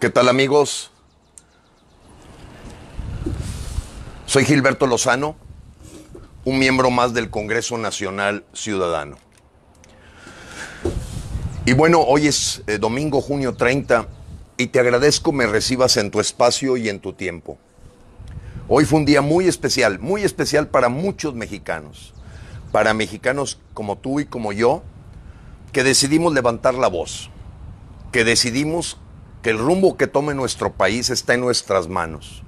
¿Qué tal, amigos? Soy Gilberto Lozano, un miembro más del Congreso Nacional Ciudadano. Y bueno, hoy es domingo, junio 30, y te agradezco me recibas en tu espacio y en tu tiempo. Hoy fue un día muy especial para muchos mexicanos, para mexicanos como tú y como yo, que decidimos levantar la voz, que decidimos que el rumbo que tome nuestro país está en nuestras manos.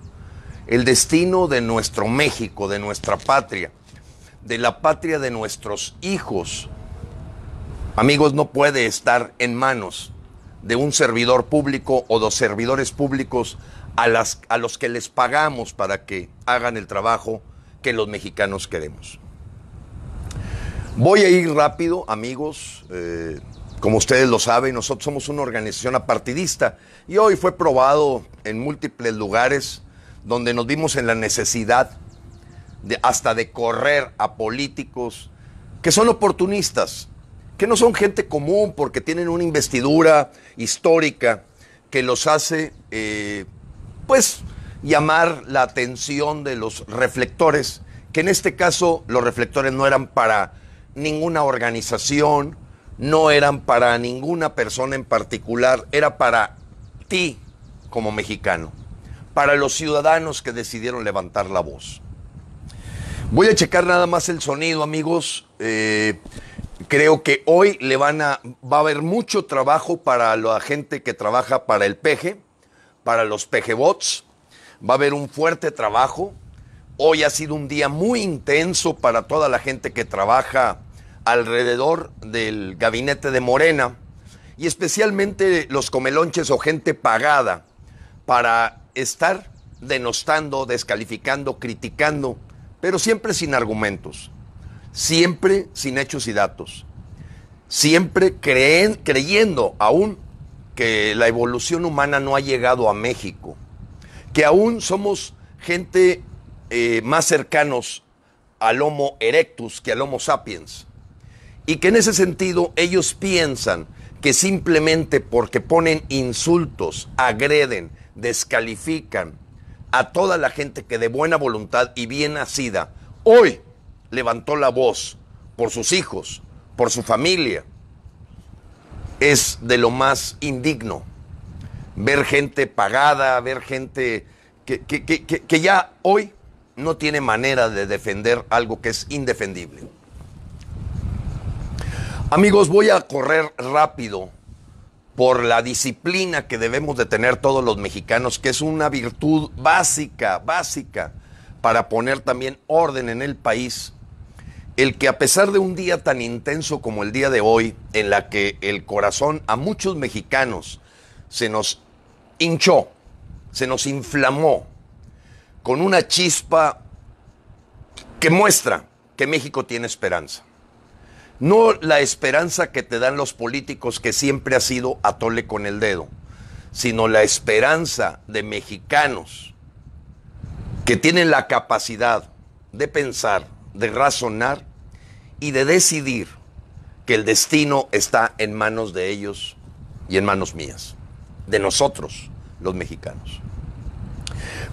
El destino de nuestro México, de nuestra patria, de la patria de nuestros hijos, amigos, no puede estar en manos de un servidor público o de servidores públicos a los que les pagamos para que hagan el trabajo que los mexicanos queremos. Voy a ir rápido, amigos. Como ustedes lo saben, nosotros somos una organización apartidista y hoy fue probado en múltiples lugares donde nos vimos en la necesidad hasta de correr a políticos que son oportunistas, que no son gente común porque tienen una investidura histórica que los hace, llamar la atención de los reflectores, que en este caso los reflectores no eran para ninguna organización, no eran para ninguna persona en particular, era para ti como mexicano, para los ciudadanos que decidieron levantar la voz. Voy a checar nada más el sonido, amigos. Creo que hoy va a haber mucho trabajo para la gente que trabaja para el PG, para los PG-Bots. Va a haber un fuerte trabajo. Hoy ha sido un día muy intenso para toda la gente que trabaja alrededor del gabinete de Morena y especialmente los comelonches o gente pagada para estar denostando, descalificando, criticando, pero siempre sin argumentos, siempre sin hechos y datos, siempre creyendo aún que la evolución humana no ha llegado a México, que aún somos gente más cercanos al Homo erectus que al Homo sapiens, y que en ese sentido ellos piensan que simplemente porque ponen insultos, agreden, descalifican a toda la gente que de buena voluntad y bien nacida hoy levantó la voz por sus hijos, por su familia, es de lo más indigno. Ver gente pagada, ver gente que ya hoy no tiene manera de defender algo que es indefendible. Amigos, voy a correr rápido por la disciplina que debemos de tener todos los mexicanos, que es una virtud básica para poner también orden en el país. El que a pesar de un día tan intenso como el día de hoy, en la que el corazón a muchos mexicanos se nos hinchó, se nos inflamó, con una chispa que muestra que México tiene esperanza. No la esperanza que te dan los políticos, que siempre ha sido a tole con el dedo, sino la esperanza de mexicanos que tienen la capacidad de pensar, de razonar y de decidir que el destino está en manos de ellos y en manos mías, de nosotros, los mexicanos.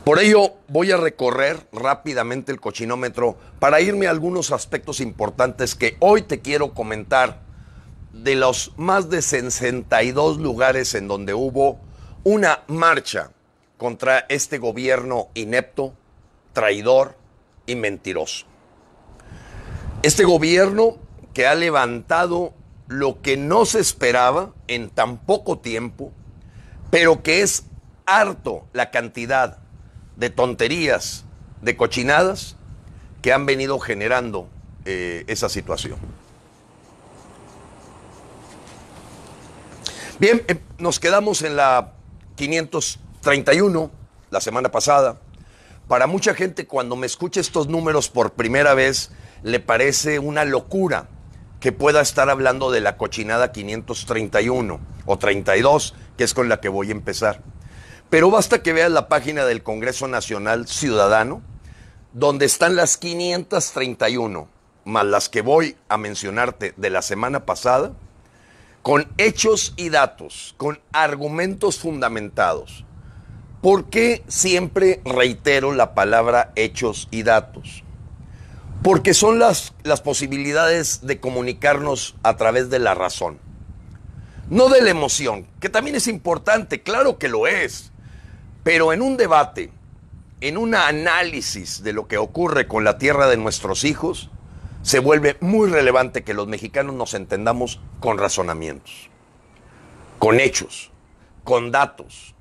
Por ello, voy a recorrer rápidamente el cochinómetro para irme a algunos aspectos importantes que hoy te quiero comentar de los más de 62 lugares en donde hubo una marcha contra este gobierno inepto, traidor y mentiroso. Este gobierno que ha levantado lo que no se esperaba en tan poco tiempo, pero que es harto la cantidad de tonterías, de cochinadas que han venido generando esa situación. Bien, nos quedamos en la 531 la semana pasada. Para mucha gente, cuando me escucha estos números por primera vez, le parece una locura que pueda estar hablando de la cochinada 531 o 32, que es con la que voy a empezar. Pero basta que veas la página del Congreso Nacional Ciudadano, donde están las 531, más las que voy a mencionarte de la semana pasada, con hechos y datos, con argumentos fundamentados. ¿Por qué siempre reitero la palabra hechos y datos? Porque son las posibilidades de comunicarnos a través de la razón, no de la emoción, que también es importante, claro que lo es, pero en un debate, en un análisis de lo que ocurre con la tierra de nuestros hijos, se vuelve muy relevante que los mexicanos nos entendamos con razonamientos, con hechos, con datos,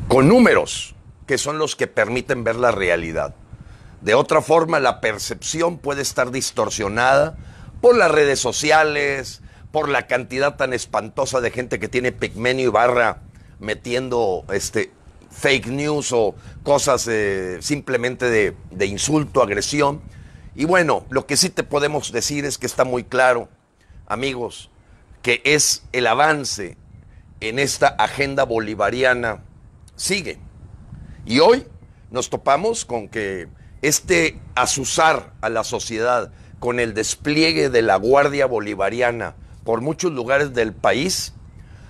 con números, que son los que permiten ver la realidad. De otra forma, la percepción puede estar distorsionada por las redes sociales, por la cantidad tan espantosa de gente que tiene Pigmenio Ibarra metiendo fake news o cosas simplemente de insulto, agresión. Y bueno, lo que sí te podemos decir es que está muy claro, amigos, que es el avance en esta agenda bolivariana sigue. Y hoy nos topamos con que este azuzar a la sociedad con el despliegue de la Guardia Bolivariana por muchos lugares del país,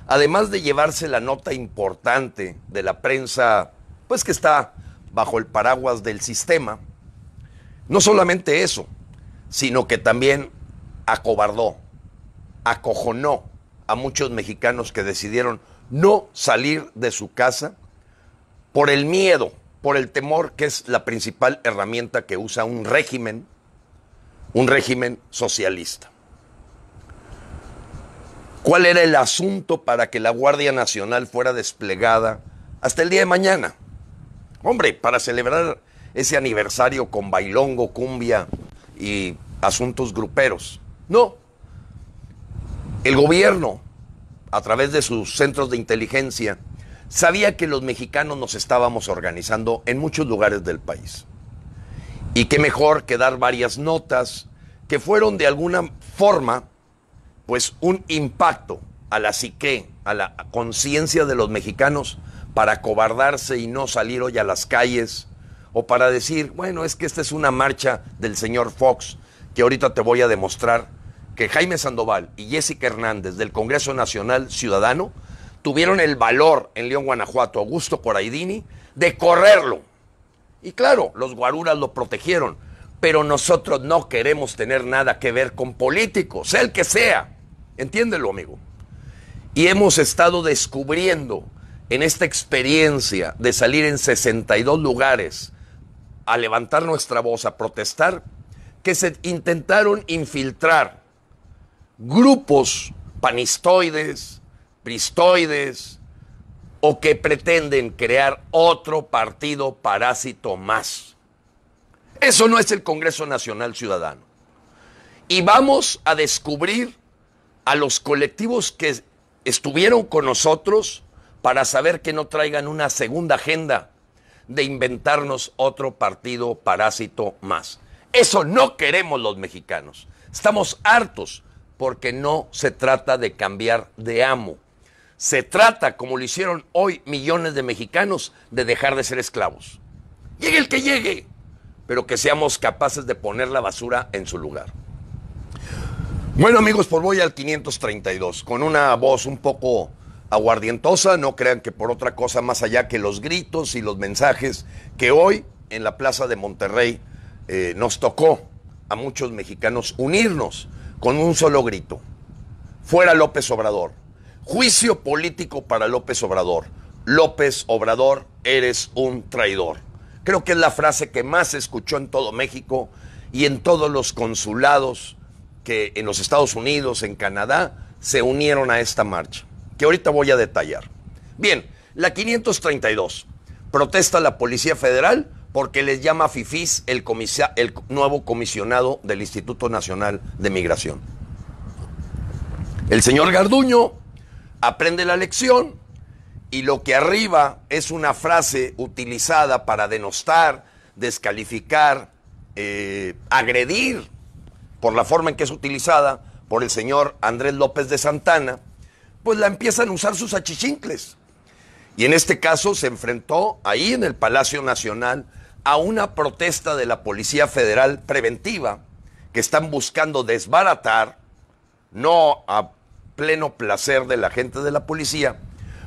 además de llevarse la nota importante de la prensa, pues que está bajo el paraguas del sistema, no solamente eso, sino que también acobardó, acojonó a muchos mexicanos que decidieron no salir de su casa por el miedo, por el temor, que es la principal herramienta que usa un régimen socialista. ¿Cuál era el asunto para que la Guardia Nacional fuera desplegada hasta el día de mañana? Hombre, para celebrar ese aniversario con bailongo, cumbia y asuntos gruperos. No. El gobierno, a través de sus centros de inteligencia, sabía que los mexicanos nos estábamos organizando en muchos lugares del país. Y qué mejor que dar varias notas que fueron de alguna forma, pues, un impacto a la psique, a la conciencia de los mexicanos para acobardarse y no salir hoy a las calles, o para decir, bueno, es que esta es una marcha del señor Fox, que ahorita te voy a demostrar que Jaime Sandoval y Jessica Hernández del Congreso Nacional Ciudadano tuvieron el valor en León, Guanajuato, Augusto Coraidini, de correrlo. Y claro, los guaruras lo protegieron, pero nosotros no queremos tener nada que ver con políticos, sea el que sea. Entiéndelo, amigo. Y hemos estado descubriendo en esta experiencia de salir en 62 lugares a levantar nuestra voz, a protestar, que se intentaron infiltrar grupos panistoides, pristoides, o que pretenden crear otro partido parásito más. Eso no es el Congreso Nacional Ciudadano. Y vamos a descubrir a los colectivos que estuvieron con nosotros para saber que no traigan una segunda agenda de inventarnos otro partido parásito más. Eso no queremos los mexicanos. Estamos hartos porque no se trata de cambiar de amo. Se trata, como lo hicieron hoy millones de mexicanos, de dejar de ser esclavos. Llegue el que llegue, pero que seamos capaces de poner la basura en su lugar. Bueno, amigos, pues voy al 532, con una voz un poco aguardientosa, no crean que por otra cosa más allá que los gritos y los mensajes que hoy en la Plaza de Monterrey nos tocó a muchos mexicanos unirnos con un solo grito: fuera López Obrador. Juicio político para López Obrador. López Obrador, eres un traidor. Creo que es la frase que más se escuchó en todo México y en todos los consulados que en los Estados Unidos, en Canadá, se unieron a esta marcha, que ahorita voy a detallar. Bien, la 532. Protesta la Policía Federal porque les llama fifís el nuevo comisionado del Instituto Nacional de Migración. El señor Garduño aprende la lección y lo que arriba es una frase utilizada para denostar, descalificar, agredir por la forma en que es utilizada por el señor Andrés López de Santana, pues la empiezan a usar sus achichincles. Y en este caso se enfrentó ahí en el Palacio Nacional a una protesta de la Policía Federal preventiva que están buscando desbaratar, no a pleno placer de la gente de la policía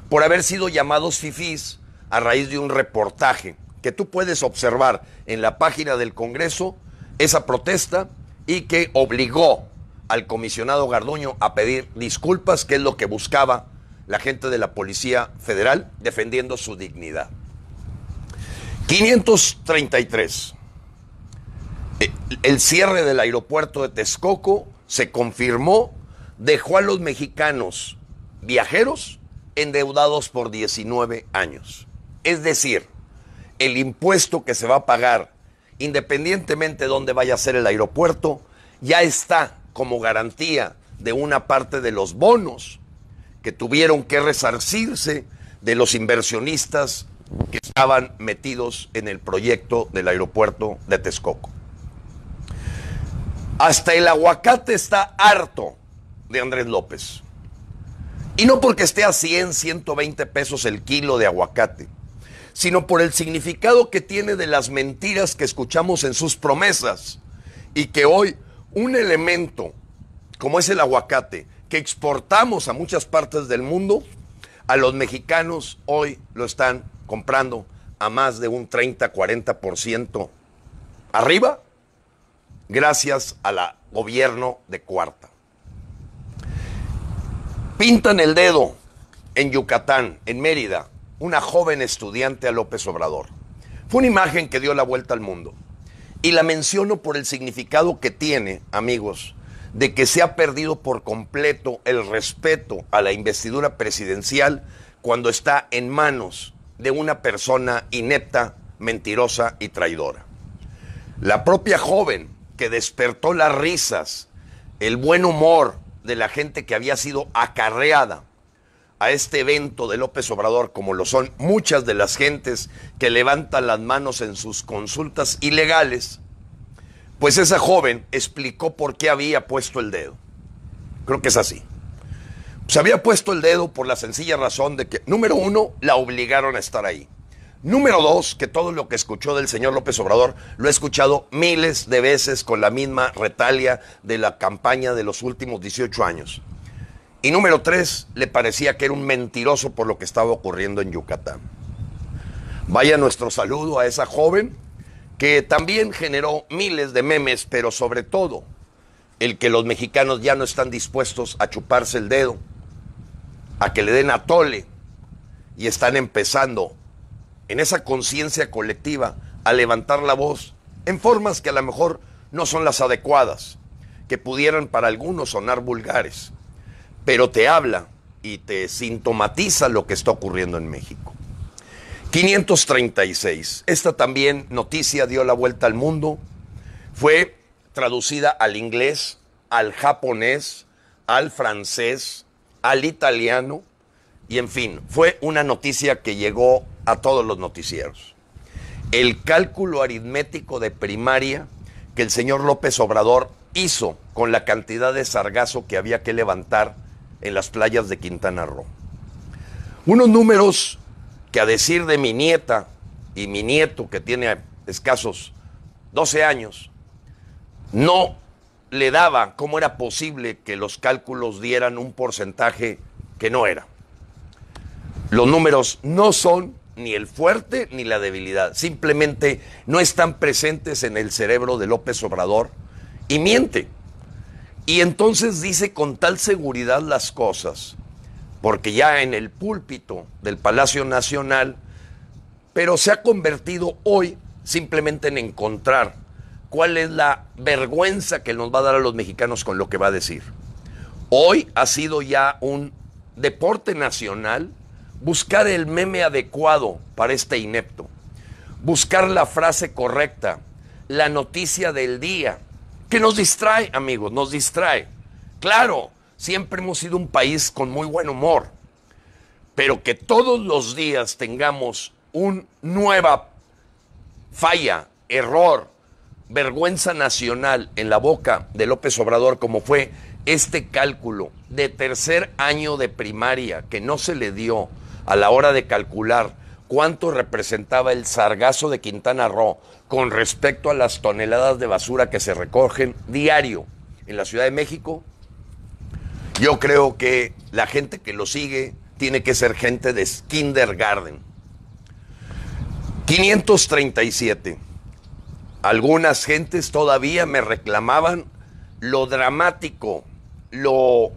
por haber sido llamados fifís a raíz de un reportaje que tú puedes observar en la página del Congreso, esa protesta, y que obligó al comisionado Garduño a pedir disculpas, que es lo que buscaba la gente de la Policía Federal defendiendo su dignidad. 533. El cierre del aeropuerto de Texcoco se confirmó, dejó a los mexicanos viajeros endeudados por 19 años. Es decir, el impuesto que se va a pagar, independientemente de dónde vaya a ser el aeropuerto, ya está como garantía de una parte de los bonos que tuvieron que resarcirse de los inversionistas que estaban metidos en el proyecto del aeropuerto de Texcoco. Hasta el aguacate está harto de Andrés López. Y no porque esté a 100, 120 pesos el kilo de aguacate, sino por el significado que tiene de las mentiras que escuchamos en sus promesas, y que hoy un elemento como es el aguacate, que exportamos a muchas partes del mundo, a los mexicanos hoy lo están comprando a más de un 30, 40% arriba, gracias al gobierno de Cuarta. Pintan el dedo en Yucatán, en Mérida, una joven estudiante a López Obrador. Fue una imagen que dio la vuelta al mundo. Y la menciono por el significado que tiene, amigos, de que se ha perdido por completo el respeto a la investidura presidencial cuando está en manos de una persona inepta, mentirosa y traidora. La propia joven que despertó las risas, el buen humor de la gente que había sido acarreada a este evento de López Obrador, como lo son muchas de las gentes que levantan las manos en sus consultas ilegales, pues esa joven explicó por qué había puesto el dedo. Creo que es así. Se había puesto el dedo por la sencilla razón de que, número uno, la obligaron a estar ahí. Número dos, que todo lo que escuchó del señor López Obrador lo he escuchado miles de veces con la misma retalia de la campaña de los últimos 18 años. Y número tres, le parecía que era un mentiroso por lo que estaba ocurriendo en Yucatán. Vaya nuestro saludo a esa joven que también generó miles de memes, pero sobre todo el que los mexicanos ya no están dispuestos a chuparse el dedo, a que le den atole, y están empezando en esa conciencia colectiva a levantar la voz en formas que a lo mejor no son las adecuadas, que pudieran para algunos sonar vulgares, pero te habla y te sintomatiza lo que está ocurriendo en México. 536. Esta también noticia dio la vuelta al mundo. Fue traducida al inglés, al japonés, al francés, al italiano, y en fin, fue una noticia que llegó a todos los noticieros. El cálculo aritmético de primaria que el señor López Obrador hizo con la cantidad de sargazo que había que levantar en las playas de Quintana Roo. Unos números que, a decir de mi nieta y mi nieto, que tiene escasos 12 años, no le daba cómo era posible que los cálculos dieran un porcentaje que no era. Los números no son ni el fuerte ni la debilidad, simplemente no están presentes en el cerebro de López Obrador y miente. Y entonces dice con tal seguridad las cosas, porque ya en el púlpito del Palacio Nacional, pero se ha convertido hoy simplemente en encontrar cuál es la vergüenza que nos va a dar a los mexicanos con lo que va a decir. Hoy ha sido ya un deporte nacional buscar el meme adecuado para este inepto, buscar la frase correcta, la noticia del día, que nos distrae, amigos, nos distrae. Claro, siempre hemos sido un país con muy buen humor, pero que todos los días tengamos una nueva falla, error, vergüenza nacional en la boca de López Obrador, como fue este cálculo de tercer año de primaria que no se le dio a la hora de calcular cuánto representaba el sargazo de Quintana Roo con respecto a las toneladas de basura que se recogen diario en la Ciudad de México. Yo creo que la gente que lo sigue tiene que ser gente de kindergarten. 537. Algunas gentes todavía me reclamaban lo dramático, lo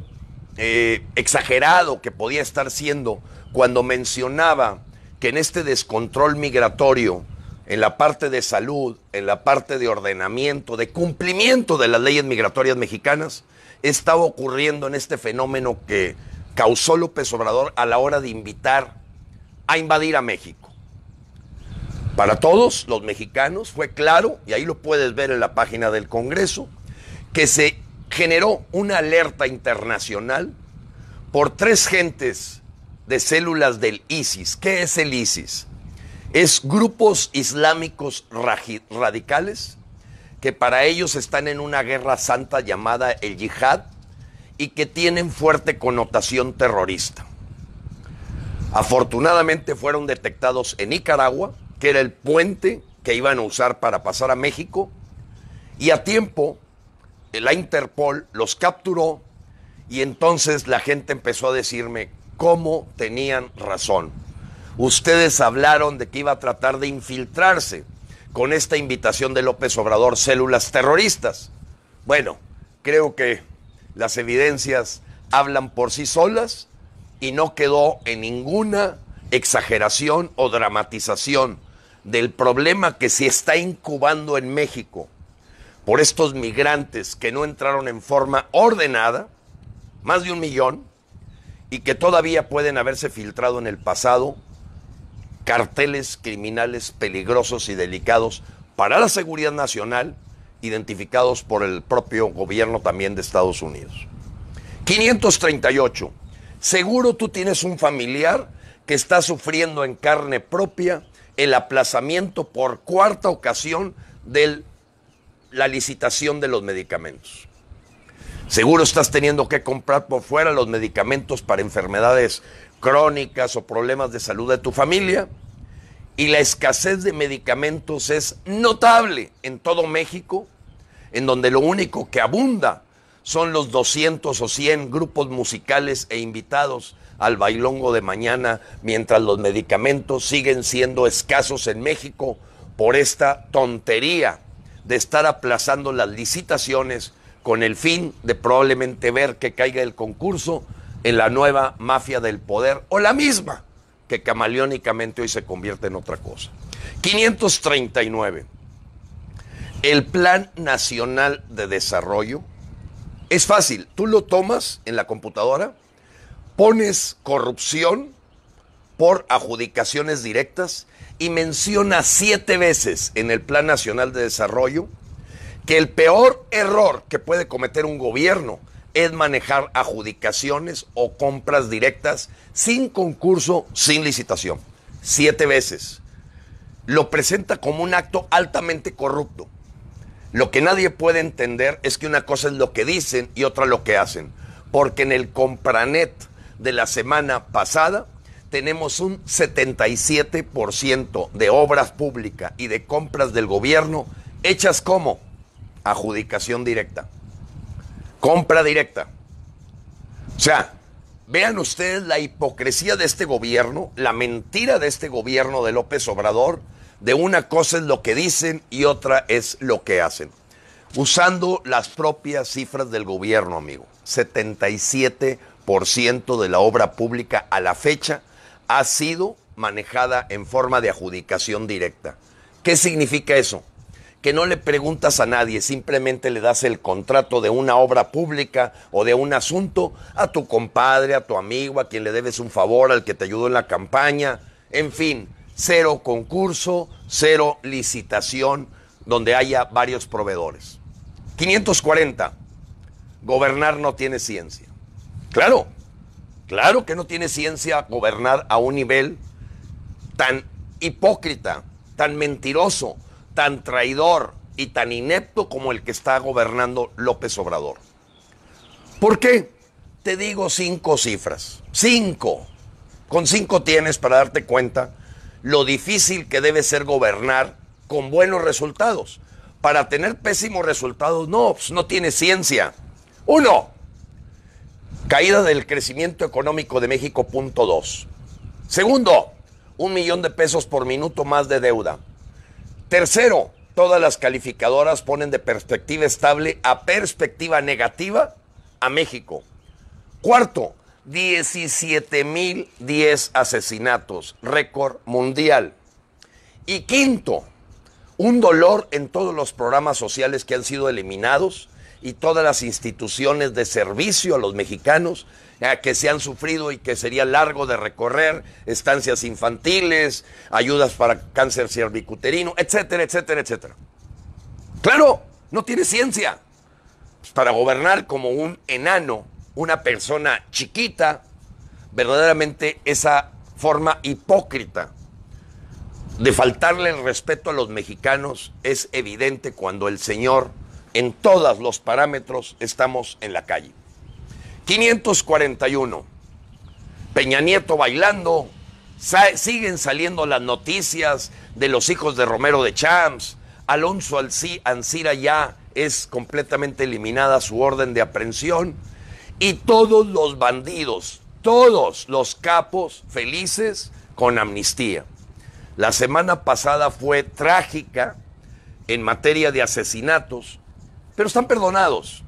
exagerado que podía estar siendo cuando mencionaba que en este descontrol migratorio, en la parte de salud, en la parte de ordenamiento, de cumplimiento de las leyes migratorias mexicanas, estaba ocurriendo en este fenómeno que causó López Obrador a la hora de invitar a invadir a México. Para todos los mexicanos fue claro, y ahí lo puedes ver en la página del Congreso, que se generó una alerta internacional por 3 gentes de células del ISIS. ¿Qué es el ISIS? Es grupos islámicos radicales que para ellos están en una guerra santa llamada el yihad y que tienen fuerte connotación terrorista. Afortunadamente fueron detectados en Nicaragua, que era el puente que iban a usar para pasar a México, y a tiempo la Interpol los capturó, y entonces la gente empezó a decirme cómo tenían razón. Ustedes hablaron de que iba a tratar de infiltrarse con esta invitación de López Obrador, células terroristas. Bueno, creo que las evidencias hablan por sí solas y no quedó en ninguna exageración o dramatización del problema que se está incubando en México por estos migrantes que no entraron en forma ordenada, más de 1 millón, y que todavía pueden haberse filtrado en el pasado carteles criminales peligrosos y delicados para la seguridad nacional, identificados por el propio gobierno también de Estados Unidos. 538. Seguro tú tienes un familiar que está sufriendo en carne propia el aplazamiento por 4ª ocasión de la licitación de los medicamentos. Seguro estás teniendo que comprar por fuera los medicamentos para enfermedades crónicas o problemas de salud de tu familia, y la escasez de medicamentos es notable en todo México, en donde lo único que abunda son los 200 o 100 grupos musicales e invitados al bailongo de mañana, mientras los medicamentos siguen siendo escasos en México por esta tontería de estar aplazando las licitaciones con el fin de probablemente ver que caiga el concurso en la nueva mafia del poder, o la misma, que camaleónicamente hoy se convierte en otra cosa. 539. El Plan Nacional de Desarrollo es fácil. Tú lo tomas en la computadora, pones corrupción por adjudicaciones directas y menciona 7 veces en el Plan Nacional de Desarrollo que el peor error que puede cometer un gobierno es manejar adjudicaciones o compras directas sin concurso, sin licitación. 7 veces. Lo presenta como un acto altamente corrupto. Lo que nadie puede entender es que una cosa es lo que dicen y otra lo que hacen. Porque en el Compranet de la semana pasada tenemos un 77% de obras públicas y de compras del gobierno hechas como adjudicación directa. Compra directa. O sea, vean ustedes la hipocresía de este gobierno, la mentira de este gobierno de López Obrador. De una cosa es lo que dicen y otra es lo que hacen. Usando las propias cifras del gobierno, amigo. 77% de la obra pública a la fecha ha sido manejada en forma de adjudicación directa. ¿Qué significa eso? Que no le preguntas a nadie, simplemente le das el contrato de una obra pública o de un asunto a tu compadre, a tu amigo, a quien le debes un favor, al que te ayudó en la campaña, en fin, 0 concurso, 0 licitación, donde haya varios proveedores. 540, gobernar no tiene ciencia. Claro, claro que no tiene ciencia gobernar a un nivel tan hipócrita, tan mentiroso, tan traidor y tan inepto como el que está gobernando López Obrador. ¿Por qué? Te digo 5 cifras. 5. Con 5 tienes para darte cuenta lo difícil que debe ser gobernar con buenos resultados. Para tener pésimos resultados, no, pues no tiene ciencia. 1. Caída del crecimiento económico de México, punto 2. Segundo, 1 millón de pesos por minuto más de deuda. Tercero, todas las calificadoras ponen de perspectiva estable a perspectiva negativa a México. Cuarto, 17,010 asesinatos, récord mundial. Y quinto, un dolor en todos los programas sociales que han sido eliminados y todas las instituciones de servicio a los mexicanos que se han sufrido y que sería largo de recorrer, estancias infantiles, ayudas para cáncer cervicuterino, etcétera, etcétera, etcétera. Claro, no tiene ciencia. Para gobernar como un enano, una persona chiquita, verdaderamente esa forma hipócrita de faltarle el respeto a los mexicanos es evidente cuando el señor, en todos los parámetros, estamos en la calle. 541. Peña Nieto bailando. Siguen saliendo las noticias de los hijos de Romero de Champs. Alonso Ancira ya es completamente eliminada su orden de aprehensión. Y todos los bandidos, todos los capos felices con amnistía. La semana pasada fue trágica en materia de asesinatos, pero están perdonados.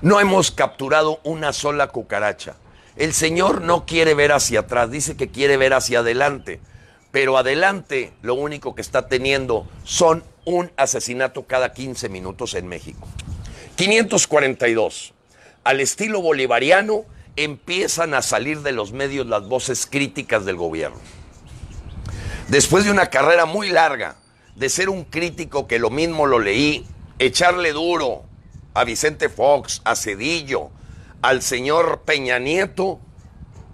No hemos capturado una sola cucaracha. El señor no quiere ver hacia atrás, dice que quiere ver hacia adelante, pero adelante lo único que está teniendo son un asesinato cada 15 minutos en México. 542. Al estilo bolivariano empiezan a salir de los medios las voces críticas del gobierno. Después de una carrera muy larga, de ser un crítico que lo mismo lo leí, echarle duro a Vicente Fox, a Zedillo, al señor Peña Nieto,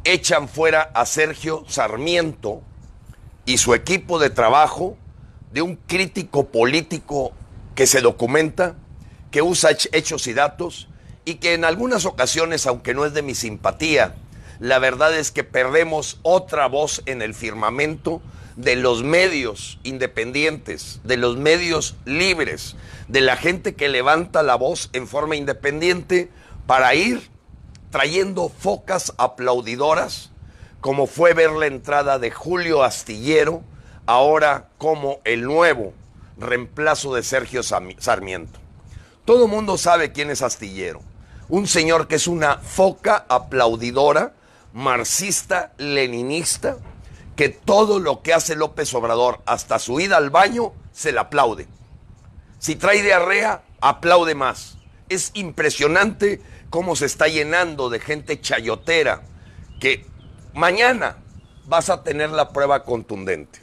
echan fuera a Sergio Sarmiento y su equipo de trabajo de un crítico político que se documenta, que usa hechos y datos y que en algunas ocasiones, aunque no es de mi simpatía, la verdad es que perdemos otra voz en el firmamento de los medios independientes, de los medios libres, de la gente que levanta la voz en forma independiente para ir trayendo focas aplaudidoras, como fue ver la entrada de Julio Astillero, ahora como el nuevo reemplazo de Sergio Sarmiento. Todo el mundo sabe quién es Astillero, un señor que es una foca aplaudidora, marxista, leninista, que todo lo que hace López Obrador, hasta su ida al baño, se le aplaude. Si trae diarrea, aplaude más. Es impresionante cómo se está llenando de gente chayotera, que mañana vas a tener la prueba contundente.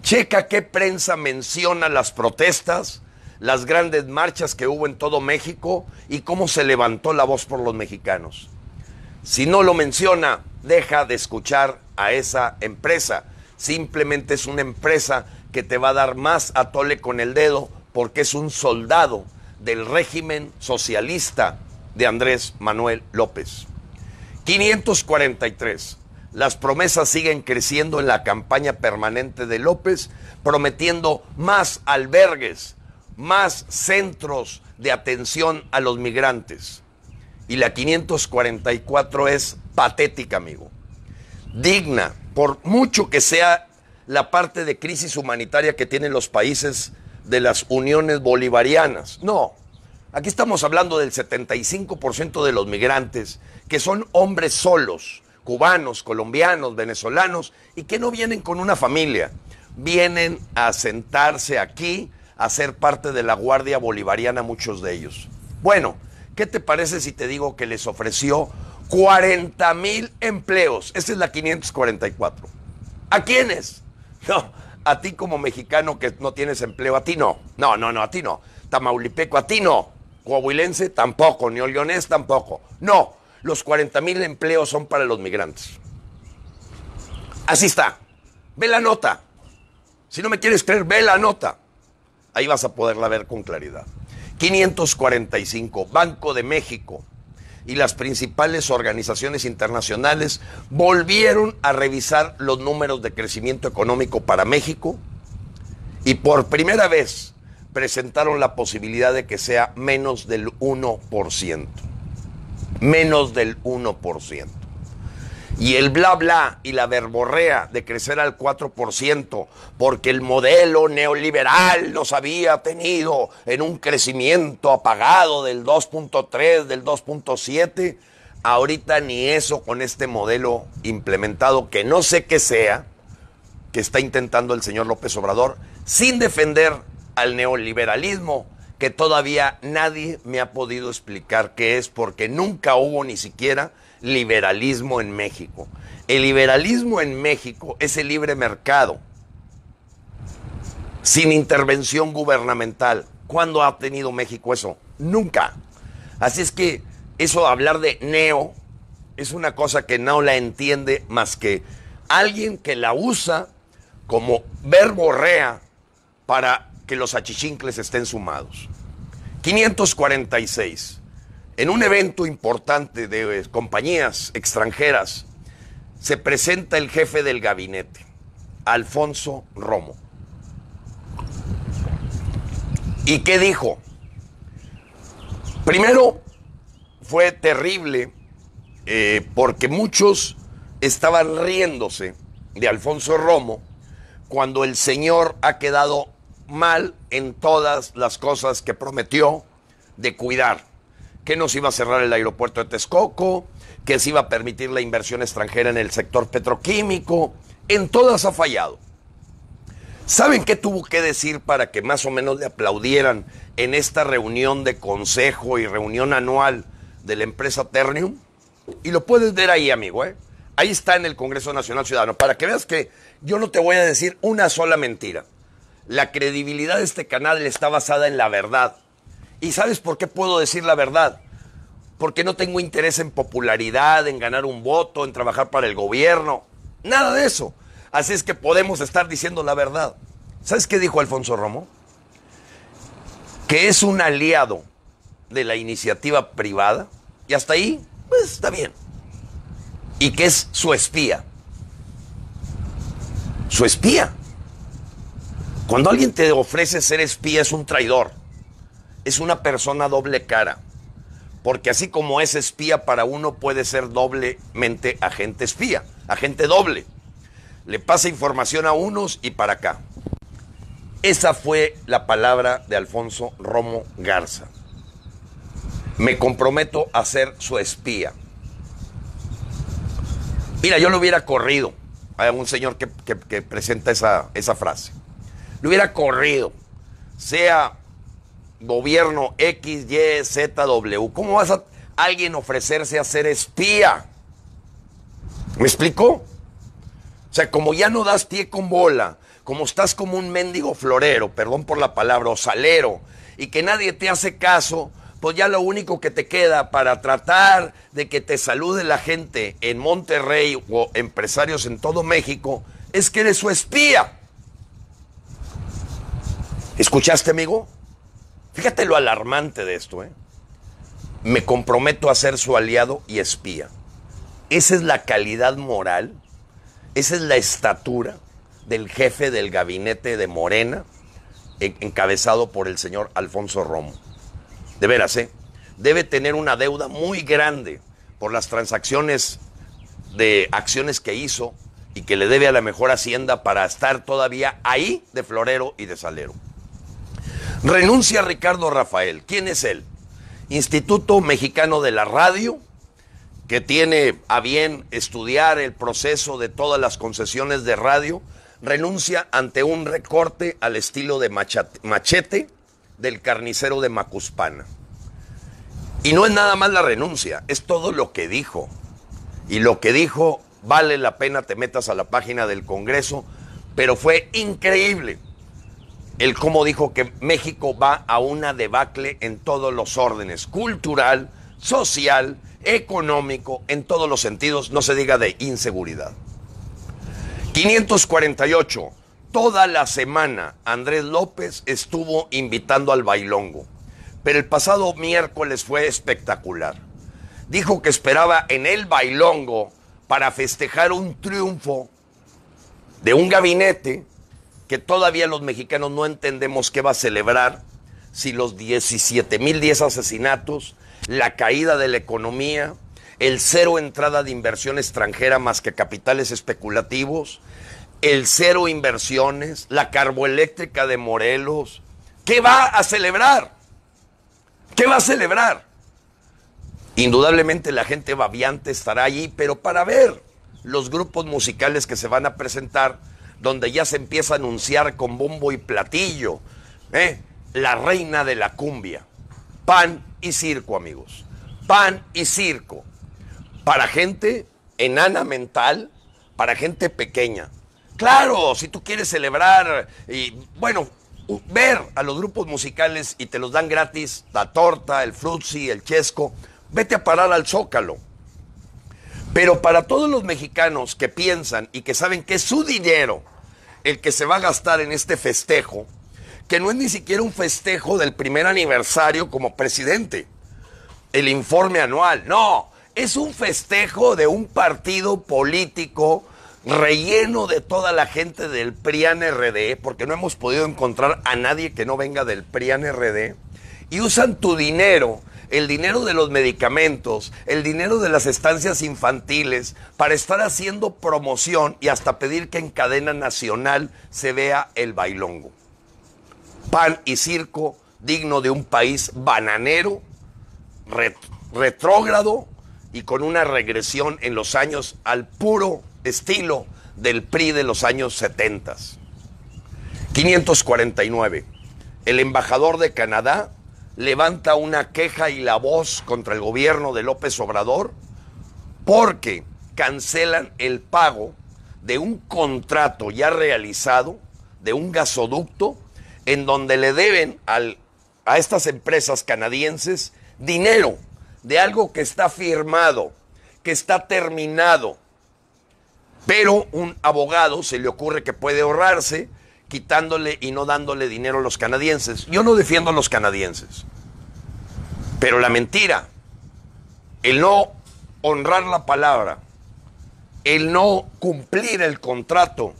Checa qué prensa menciona las protestas, las grandes marchas que hubo en todo México y cómo se levantó la voz por los mexicanos. Si no lo menciona, deja de escuchar a esa empresa. Simplemente es una empresa que te va a dar más a tole con el dedo porque es un soldado del régimen socialista de Andrés Manuel López. 543. Las promesas siguen creciendo en la campaña permanente de López, prometiendo más albergues, más centros de atención a los migrantes. Y la 544 es patética, amigo. Digna, por mucho que sea la parte de crisis humanitaria que tienen los países de las uniones bolivarianas. No, aquí estamos hablando del 75% de los migrantes, que son hombres solos, cubanos, colombianos, venezolanos, y que no vienen con una familia. Vienen a sentarse aquí, a ser parte de la Guardia Bolivariana, muchos de ellos. Bueno, ¿qué te parece si te digo que les ofreció 40,000 empleos? Esa es la 544. ¿A quiénes? No, a ti como mexicano que no tienes empleo, a ti no. No, a ti no. Tamaulipeco, a ti no. Coahuilense, tampoco. Neolleonés, tampoco. No, los 40,000 empleos son para los migrantes. Así está. Ve la nota. Si no me quieres creer, ve la nota. Ahí vas a poderla ver con claridad. 545, Banco de México y las principales organizaciones internacionales volvieron a revisar los números de crecimiento económico para México y por primera vez presentaron la posibilidad de que sea menos del 1%. menos del 1%. Y el bla bla y la verborrea de crecer al 4%, porque el modelo neoliberal nos había tenido en un crecimiento apagado del 2.3, del 2.7, ahorita ni eso con este modelo implementado, que no sé qué sea, que está intentando el señor López Obrador, sin defender al neoliberalismo, que todavía nadie me ha podido explicar qué es, porque nunca hubo ni siquiera liberalismo en México. El liberalismo en México es el libre mercado, sin intervención gubernamental. ¿Cuándo ha tenido México eso? Nunca. Así es que eso, hablar de neo, es una cosa que no la entiende más que alguien que la usa como verborrea para que los achichincles estén sumados. 546. En un evento importante de compañías extranjeras, se presenta el jefe del gabinete, Alfonso Romo. ¿Y qué dijo? Primero, fue terrible porque muchos estaban riéndose de Alfonso Romo cuando el señor ha quedado mal en todas las cosas que prometió de cuidar. Que nos iba a cerrar el aeropuerto de Texcoco, que se iba a permitir la inversión extranjera en el sector petroquímico. En todas ha fallado. ¿Saben qué tuvo que decir para que más o menos le aplaudieran en esta reunión de consejo y reunión anual de la empresa Ternium? Y lo puedes ver ahí, amigo, ¿eh? Ahí está en el Congreso Nacional Ciudadano, para que veas que yo no te voy a decir una sola mentira. La credibilidad de este canal está basada en la verdad. ¿Y sabes por qué puedo decir la verdad? Porque no tengo interés en popularidad, en ganar un voto, en trabajar para el gobierno. Nada de eso. Así es que podemos estar diciendo la verdad. ¿Sabes qué dijo Alfonso Romo? Que es un aliado de la iniciativa privada. Y hasta ahí, pues está bien. Y que es su espía. Su espía. Cuando alguien te ofrece ser espía, es un traidor. Es una persona doble cara, porque así como es espía para uno, puede ser doblemente agente espía, agente doble. Le pasa información a unos y para acá. Esa fue la palabra de Alfonso Romo Garza. Me comprometo a ser su espía. Mira, yo lo hubiera corrido a un señor que presenta esa frase. Lo hubiera corrido, sea gobierno X, Y, Z, W. ¿Cómo vas a alguien ofrecerse a ser espía? ¿Me explicó? O sea, como ya no das pie con bola, como estás como un mendigo florero, perdón por la palabra, o salero, y que nadie te hace caso, pues ya lo único que te queda para tratar de que te salude la gente en Monterrey o empresarios en todo México es que eres su espía. ¿Escuchaste, amigo? Fíjate lo alarmante de esto, ¿eh? Me comprometo a ser su aliado y espía. Esa es la calidad moral, esa es la estatura del jefe del gabinete de Morena, encabezado por el señor Alfonso Romo. De veras, ¿eh? Debe tener una deuda muy grande por las transacciones de acciones que hizo y que le debe a la mejor Hacienda para estar todavía ahí de florero y de salero. Renuncia Ricardo Rafael. ¿Quién es él? Instituto Mexicano de la Radio, que tiene a bien estudiar el proceso de todas las concesiones de radio, renuncia ante un recorte al estilo de Machete del carnicero de Macuspana. Y no es nada más la renuncia, es todo lo que dijo. Y lo que dijo vale la pena te metas a la página del Congreso, pero fue increíble el cómo dijo que México va a una debacle en todos los órdenes, cultural, social, económico, en todos los sentidos, no se diga de inseguridad. 548. Toda la semana Andrés López estuvo invitando al bailongo, pero el pasado miércoles fue espectacular. Dijo que esperaba en el bailongo para festejar un triunfo de un gabinete que todavía los mexicanos no entendemos qué va a celebrar si los 17,010 asesinatos la caída de la economía, el cero entrada de inversión extranjera más que capitales especulativos, el cero inversiones, la carboeléctrica de Morelos. ¿Qué va a celebrar? ¿Qué va a celebrar? Indudablemente la gente babiante estará allí, pero para ver los grupos musicales que se van a presentar, donde ya se empieza a anunciar con bombo y platillo, la reina de la cumbia. Pan y circo, amigos. Pan y circo. Para gente enana mental, para gente pequeña. Claro, si tú quieres celebrar y, bueno, ver a los grupos musicales y te los dan gratis, la torta, el frutzi, el chesco, vete a parar al Zócalo. Pero para todos los mexicanos que piensan y que saben que es su dinero el que se va a gastar en este festejo, que no es ni siquiera un festejo del primer aniversario como presidente, el informe anual, no, es un festejo de un partido político relleno de toda la gente del PRIAN-RD, porque no hemos podido encontrar a nadie que no venga del PRIAN-RD, y usan tu dinero, el dinero de los medicamentos, el dinero de las estancias infantiles, para estar haciendo promoción y hasta pedir que en cadena nacional se vea el bailongo. Pan y circo digno de un país bananero, retrógrado y con una regresión en los años al puro estilo del PRI de los años 70. 549. El embajador de Canadá levanta una queja y la voz contra el gobierno de López Obrador porque cancelan el pago de un contrato ya realizado, de un gasoducto, en donde le deben a estas empresas canadienses dinero de algo que está firmado, que está terminado. Pero un abogado se le ocurre que puede ahorrarse quitándole y no dándole dinero a los canadienses. Yo no defiendo a los canadienses, pero la mentira, el no honrar la palabra, el no cumplir el contrato,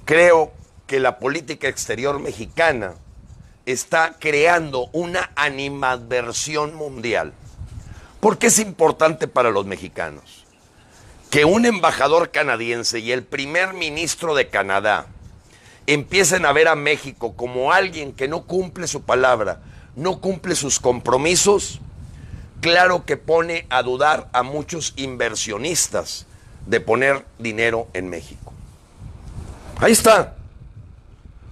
creo que la política exterior mexicana está creando una animadversión mundial. ¿Por qué es importante para los mexicanos que un embajador canadiense y el primer ministro de Canadá empiecen a ver a México como alguien que no cumple su palabra, no cumple sus compromisos? Claro que pone a dudar a muchos inversionistas de poner dinero en México. Ahí está.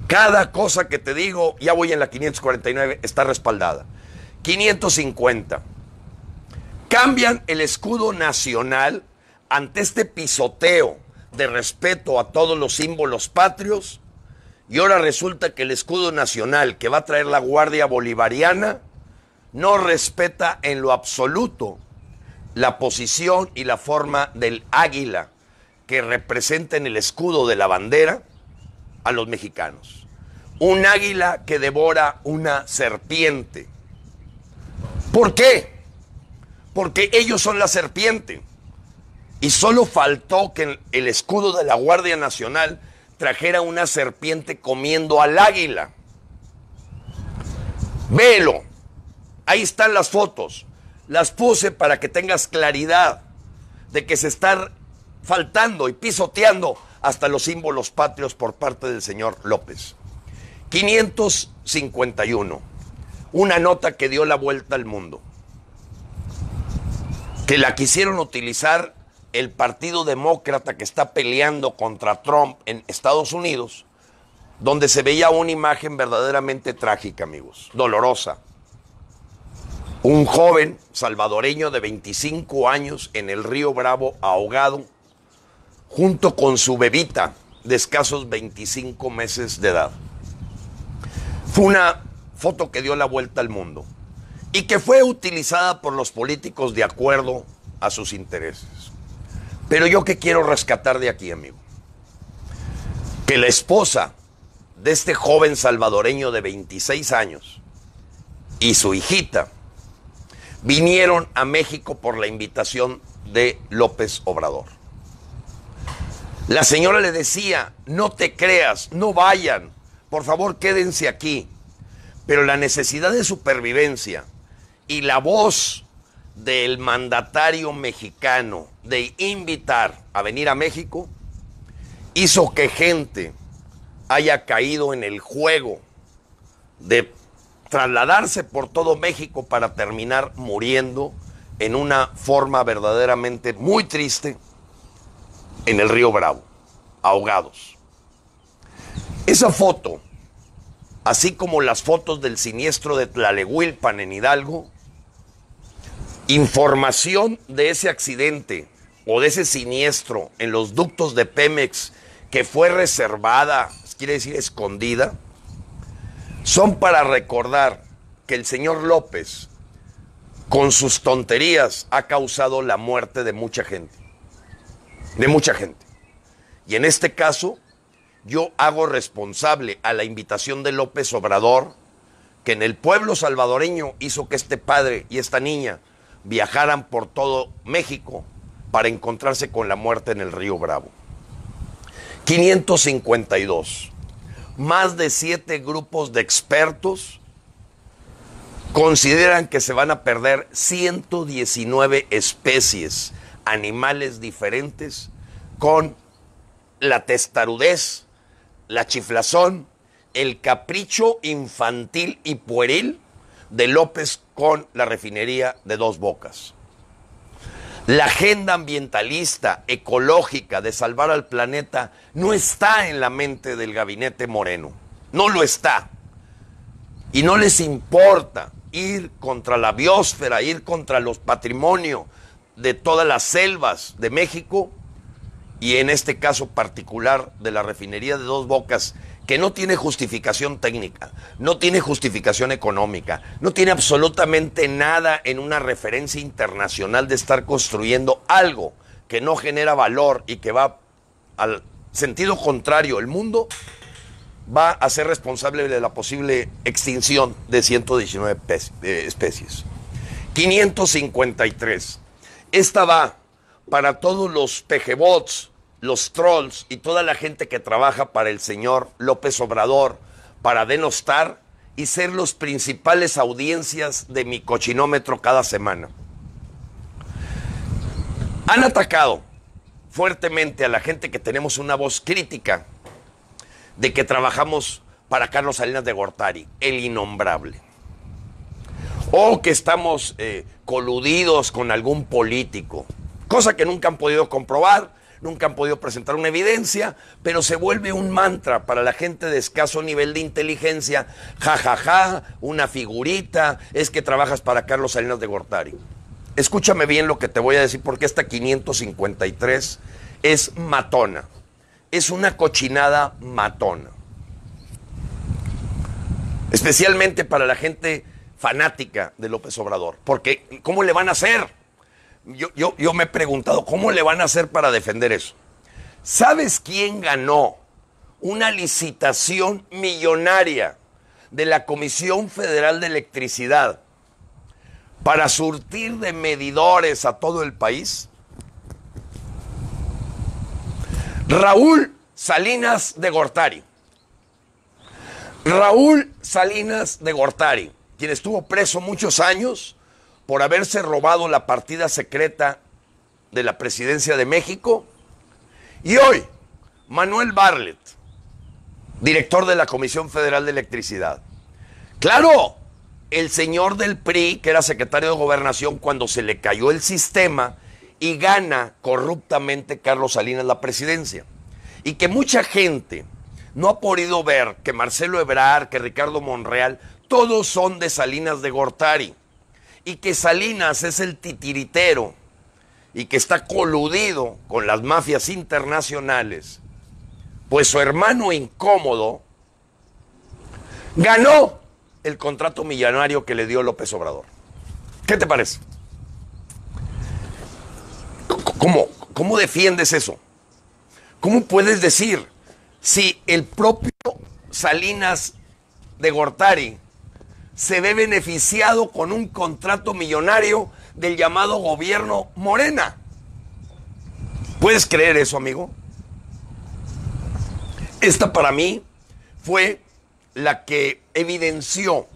Cada cosa que te digo, ya voy en la 549, está respaldada. 550. Cambian el escudo nacional ante este pisoteo de respeto a todos los símbolos patrios, y ahora resulta que el escudo nacional que va a traer la Guardia Bolivariana no respeta en lo absoluto la posición y la forma del águila que representa en el escudo de la bandera a los mexicanos. Un águila que devora una serpiente. ¿Por qué? Porque ellos son la serpiente. Y solo faltó que el escudo de la Guardia Nacional trajera una serpiente comiendo al águila. Velo. Ahí están las fotos. Las puse para que tengas claridad de que se están faltando y pisoteando hasta los símbolos patrios por parte del señor López. 551. Una nota que dio la vuelta al mundo, que la quisieron utilizar el Partido Demócrata que está peleando contra Trump en Estados Unidos, donde se veía una imagen verdaderamente trágica, amigos, dolorosa. Un joven salvadoreño de 25 años en el río Bravo ahogado, junto con su bebita de escasos 25 meses de edad. Fue una foto que dio la vuelta al mundo y que fue utilizada por los políticos de acuerdo a sus intereses. Pero yo qué quiero rescatar de aquí, amigo, que la esposa de este joven salvadoreño de 26 años y su hijita vinieron a México por la invitación de López Obrador. La señora le decía: no te creas, no vayan, por favor quédense aquí. Pero la necesidad de supervivencia y la voz del mandatario mexicano de invitar a venir a México hizo que gente haya caído en el juego de trasladarse por todo México para terminar muriendo en una forma verdaderamente muy triste en el río Bravo, ahogados. Esa foto, así como las fotos del siniestro de Tlaleuilpan en Hidalgo, información de ese accidente o de ese siniestro en los ductos de Pemex que fue reservada, quiere decir escondida, son para recordar que el señor López, con sus tonterías, ha causado la muerte de mucha gente. De mucha gente. Y en este caso, yo hago responsable a la invitación de López Obrador, que en el pueblo salvadoreño hizo que este padre y esta niña viajaran por todo México para encontrarse con la muerte en el río Bravo. 552. Más de 7 grupos de expertos consideran que se van a perder 119 especies, animales diferentes, con la testarudez, la chiflazón, el capricho infantil y pueril de López con la refinería de Dos Bocas. La agenda ambientalista, ecológica, de salvar al planeta, no está en la mente del gabinete Moreno. No lo está. Y no les importa ir contra la biosfera, ir contra los patrimonios de todas las selvas de México, y en este caso particular de la refinería de Dos Bocas, que no tiene justificación técnica, no tiene justificación económica, no tiene absolutamente nada en una referencia internacional de estar construyendo algo que no genera valor y que va al sentido contrario. El mundo va a ser responsable de la posible extinción de 119 especies. 553. Esta va para todos los pejebots, los trolls y toda la gente que trabaja para el señor López Obrador para denostar y ser los principales audiencias de mi cochinómetro cada semana. Han atacado fuertemente a la gente que tenemos una voz crítica de que trabajamos para Carlos Salinas de Gortari, el innombrable. O que estamos coludidos con algún político, cosa que nunca han podido comprobar, nunca han podido presentar una evidencia, pero se vuelve un mantra para la gente de escaso nivel de inteligencia. Una figurita, es que trabajas para Carlos Salinas de Gortari. Escúchame bien lo que te voy a decir, porque esta 553 es matona. Es una cochinada matona. Especialmente para la gente fanática de López Obrador. Porque, ¿cómo le van a hacer? Yo me he preguntado, ¿cómo le van a hacer para defender eso? ¿Sabes quién ganó una licitación millonaria de la Comisión Federal de Electricidad para surtir de medidores a todo el país? Raúl Salinas de Gortari. Raúl Salinas de Gortari, quien estuvo preso muchos años por haberse robado la partida secreta de la presidencia de México. Y hoy, Manuel Bartlett, director de la Comisión Federal de Electricidad. Claro, el señor del PRI, que era secretario de Gobernación cuando se le cayó el sistema y gana corruptamente Carlos Salinas la presidencia. Y que mucha gente no ha podido ver que Marcelo Ebrard, que Ricardo Monreal, todos son de Salinas de Gortari. Y que Salinas es el titiritero y que está coludido con las mafias internacionales, pues su hermano incómodo ganó el contrato millonario que le dio López Obrador. ¿Qué te parece? ¿Cómo defiendes eso? ¿Cómo puedes decir si el propio Salinas de Gortari se ve beneficiado con un contrato millonario del llamado gobierno Morena? ¿Puedes creer eso, amigo? Esta para mí fue la que evidenció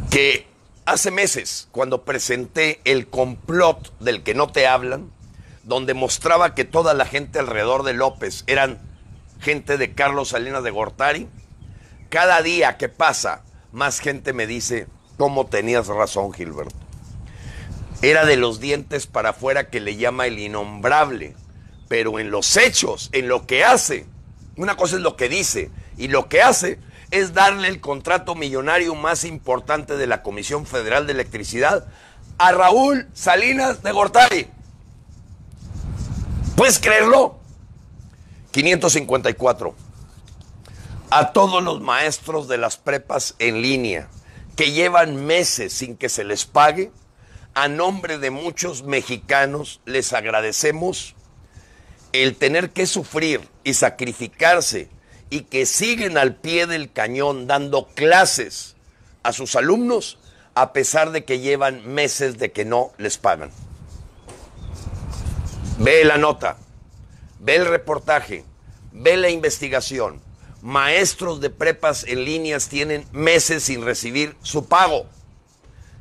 que Hace meses, cuando presenté el complot del que no te hablan, donde mostraba que toda la gente alrededor de López eran gente de Carlos Salinas de Gortari, cada día que pasa, más gente me dice, ¿cómo tenías razón, Gilberto? Era de los dientes para afuera que le llama el innombrable, pero en los hechos, en lo que hace, una cosa es lo que dice, y lo que hace es darle el contrato millonario más importante de la Comisión Federal de Electricidad a Raúl Salinas de Gortari. ¿Puedes creerlo? 554. A todos los maestros de las prepas en línea que llevan meses sin que se les pague, a nombre de muchos mexicanos les agradecemos el tener que sufrir y sacrificarse y que siguen al pie del cañón dando clases a sus alumnos a pesar de que llevan meses de que no les pagan. Ve la nota, ve el reportaje, ve la investigación. Maestros de prepas en líneas tienen meses sin recibir su pago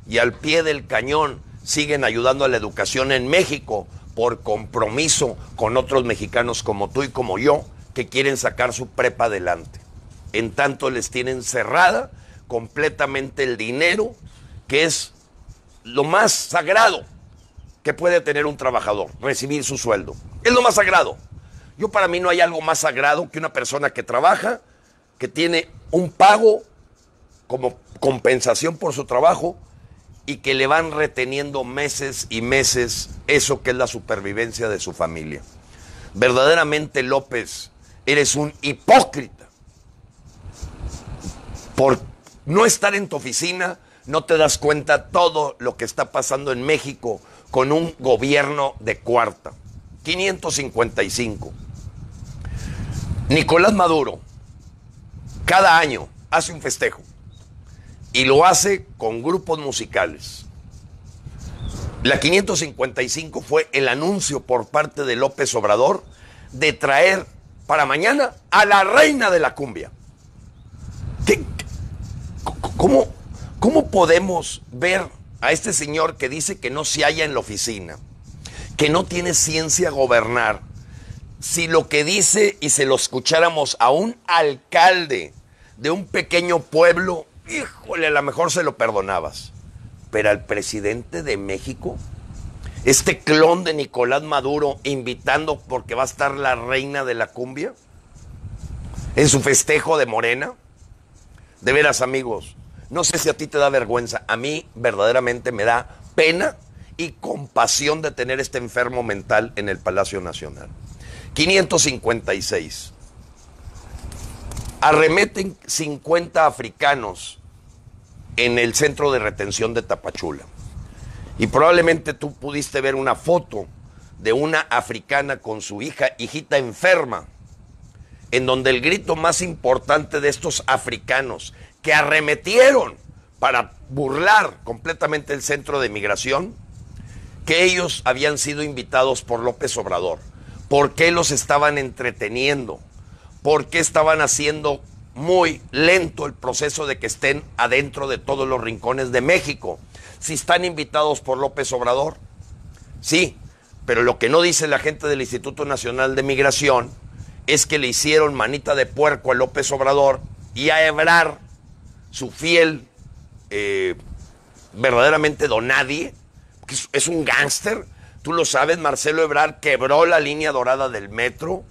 y al pie del cañón siguen ayudando a la educación en México por compromiso con otros mexicanos como tú y como yo que quieren sacar su prepa adelante. En tanto les tienen cerrada completamente el dinero, que es lo más sagrado que puede tener un trabajador, recibir su sueldo. Es lo más sagrado. Para mí no hay algo más sagrado que una persona que trabaja, que tiene un pago como compensación por su trabajo y que le van reteniendo meses y meses eso que es la supervivencia de su familia. Verdaderamente, López, eres un hipócrita. Por no estar en tu oficina, no te das cuenta todo lo que está pasando en México con un gobierno de cuarta. 555. Nicolás Maduro cada año hace un festejo y lo hace con grupos musicales. La 555 fue el anuncio por parte de López Obrador de traer para mañana a la reina de la cumbia. ¿Cómo podemos ver a este señor que dice que no se halla en la oficina, que no tiene ciencia gobernar, si lo que dice y se lo escucháramos a un alcalde de un pequeño pueblo, híjole, a lo mejor se lo perdonabas? Pero al presidente de México, este clon de Nicolás Maduro, invitando porque va a estar la reina de la cumbia en su festejo de Morena. De veras, amigos, no sé si a ti te da vergüenza, a mí verdaderamente me da pena y compasión de tener este enfermo mental en el Palacio Nacional. 556. Arremeten 50 africanos en el centro de retención de Tapachula. Y probablemente tú pudiste ver una foto de una africana con su hijita enferma, en donde el grito más importante de estos africanos que arremetieron para burlar completamente el centro de migración, que ellos habían sido invitados por López Obrador. ¿Por qué los estaban entreteniendo? ¿Por qué estaban haciendo muy lento el proceso de que estén adentro de todos los rincones de México? Si están invitados por López Obrador, sí, pero lo que no dice la gente del Instituto Nacional de Migración es que le hicieron manita de puerco a López Obrador y a Ebrard, su fiel, verdaderamente donadie, que es un gángster. Tú lo sabes, Marcelo Ebrard quebró la línea dorada del metro,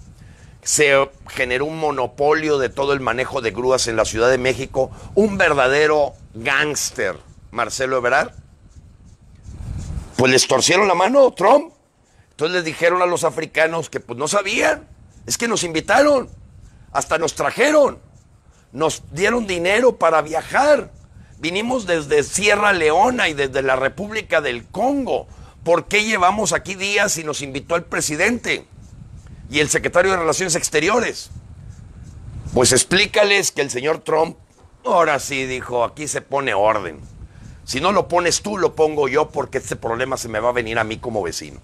se generó un monopolio de todo el manejo de grúas en la Ciudad de México, un verdadero gángster, Marcelo Ebrard. Pues les torcieron la mano, Trump. Entonces les dijeron a los africanos que pues no sabían, es que nos invitaron, hasta nos trajeron, nos dieron dinero para viajar, vinimos desde Sierra Leona y desde la República del Congo. ¿Por qué llevamos aquí días y nos invitó el presidente y el secretario de Relaciones Exteriores? Pues explícales que el señor Trump, ahora sí dijo, aquí se pone orden. Si no lo pones tú, lo pongo yo, porque este problema se me va a venir a mí como vecino.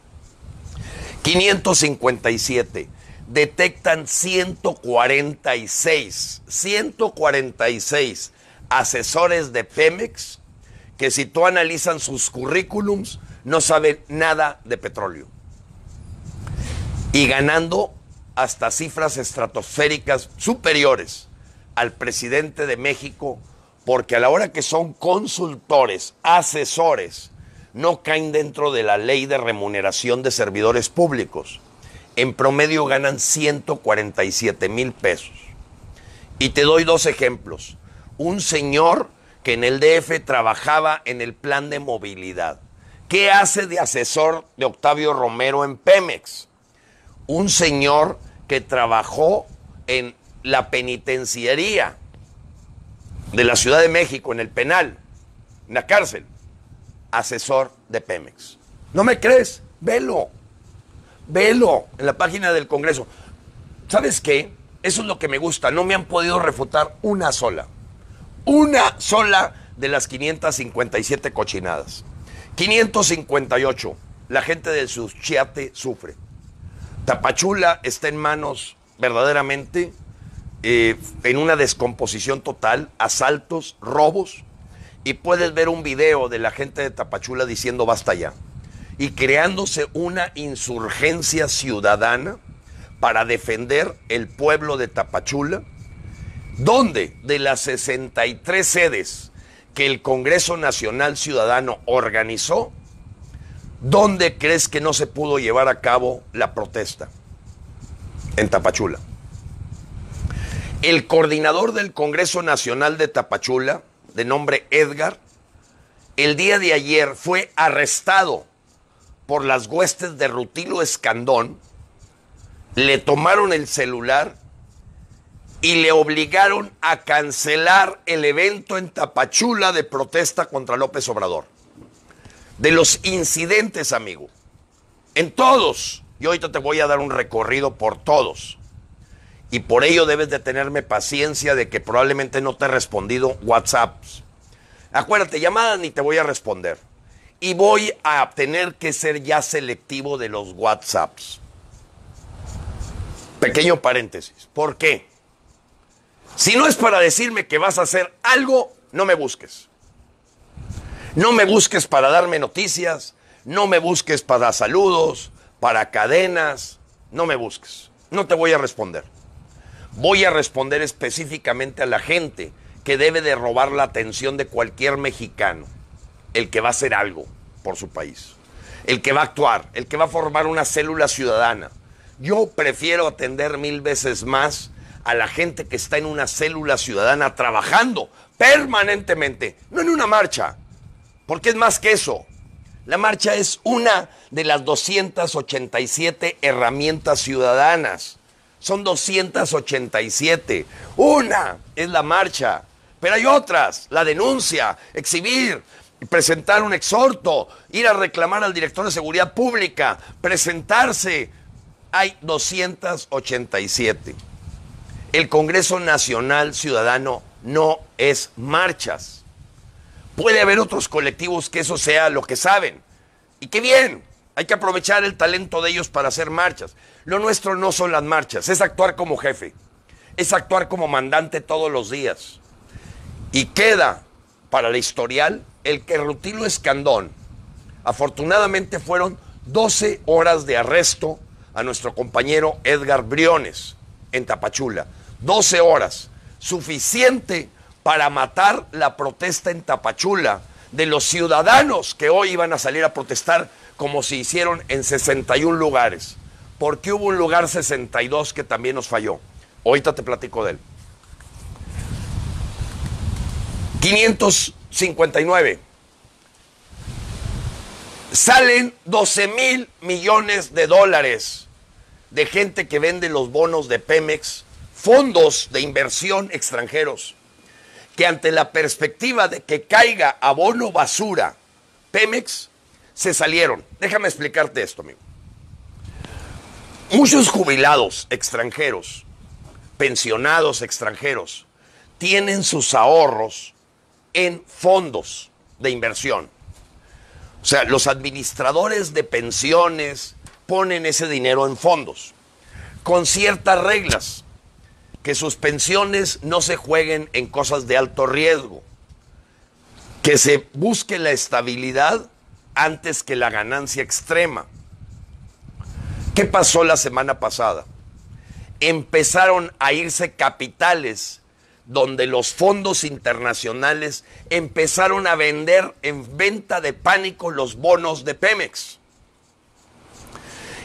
557. Detectan 146 asesores de Pemex que si tú analizas sus currículums, no saben nada de petróleo. Y ganando hasta cifras estratosféricas superiores al presidente de México, porque a la hora que son consultores, asesores, no caen dentro de la ley de remuneración de servidores públicos. En promedio ganan 147,000 pesos. Y te doy dos ejemplos. Un señor que en el DF trabajaba en el plan de movilidad. ¿Qué hace de asesor de Octavio Romero en Pemex? Un señor que trabajó en la penitenciaría de la Ciudad de México, en el penal, en la cárcel, asesor de Pemex. ¿No me crees? Velo en la página del Congreso. ¿Sabes qué? Eso es lo que me gusta. No me han podido refutar una sola de las 557 cochinadas. 558. La gente del Suchiate sufre. Tapachula está en manos verdaderamente en una descomposición total, asaltos, robos, y puedes ver un video de la gente de Tapachula diciendo basta ya, y creándose una insurgencia ciudadana para defender el pueblo de Tapachula, donde de las 63 sedes que el Congreso Nacional Ciudadano organizó, ¿dónde crees que no se pudo llevar a cabo la protesta? En Tapachula. El coordinador del Congreso Nacional de Tapachula, de nombre Edgar, el día de ayer fue arrestado por las huestes de Rutilio Escandón, le tomaron el celular y le obligaron a cancelar el evento en Tapachula de protesta contra López Obrador. De los incidentes, amigo, en todos, yo ahorita te voy a dar un recorrido por todos, y por ello debes de tenerme paciencia de que probablemente no te he respondido WhatsApps. Acuérdate, llamadas ni te voy a responder, y voy a tener que ser ya selectivo de los WhatsApps. Pequeño paréntesis, ¿por qué? Si no es para decirme que vas a hacer algo, no me busques. No me busques para darme noticias, no me busques para saludos, para cadenas, no me busques. No te voy a responder. Voy a responder específicamente a la gente que debe de robar la atención de cualquier mexicano. El que va a hacer algo por su país. El que va a actuar, el que va a formar una célula ciudadana. Yo prefiero atender 1000 veces más a la gente que está en una célula ciudadana trabajando permanentemente, no en una marcha, porque es más que eso. La marcha es una de las 287 herramientas ciudadanas. Son 287. Una es la marcha, pero hay otras: la denuncia, exhibir, presentar un exhorto, ir a reclamar al director de seguridad pública, presentarse. Hay 287. El Congreso Nacional Ciudadano no es marchas. Puede haber otros colectivos que eso sea lo que saben. Y qué bien, hay que aprovechar el talento de ellos para hacer marchas. Lo nuestro no son las marchas, es actuar como jefe, es actuar como mandante todos los días. Y queda para la historial el que Rutilio Escandón, afortunadamente fueron 12 horas de arresto a nuestro compañero Edgar Briones en Tapachula. 12 horas, suficiente para matar la protesta en Tapachula de los ciudadanos que hoy iban a salir a protestar, como se hicieron en 61 lugares. Porque hubo un lugar 62 que también nos falló. Ahorita te platico de él. 559. Salen 12,000 millones de dólares de gente que vende los bonos de Pemex, fondos de inversión extranjeros, que ante la perspectiva de que caiga a bono basura Pemex, se salieron. Déjame explicarte esto, amigo. Muchos jubilados extranjeros, pensionados extranjeros, tienen sus ahorros en fondos de inversión. O sea, los administradores de pensiones ponen ese dinero en fondos, con ciertas reglas, que sus pensiones no se jueguen en cosas de alto riesgo, que se busque la estabilidad antes que la ganancia extrema. ¿Qué pasó la semana pasada? Empezaron a irse capitales donde los fondos internacionales empezaron a vender en venta de pánico los bonos de Pemex.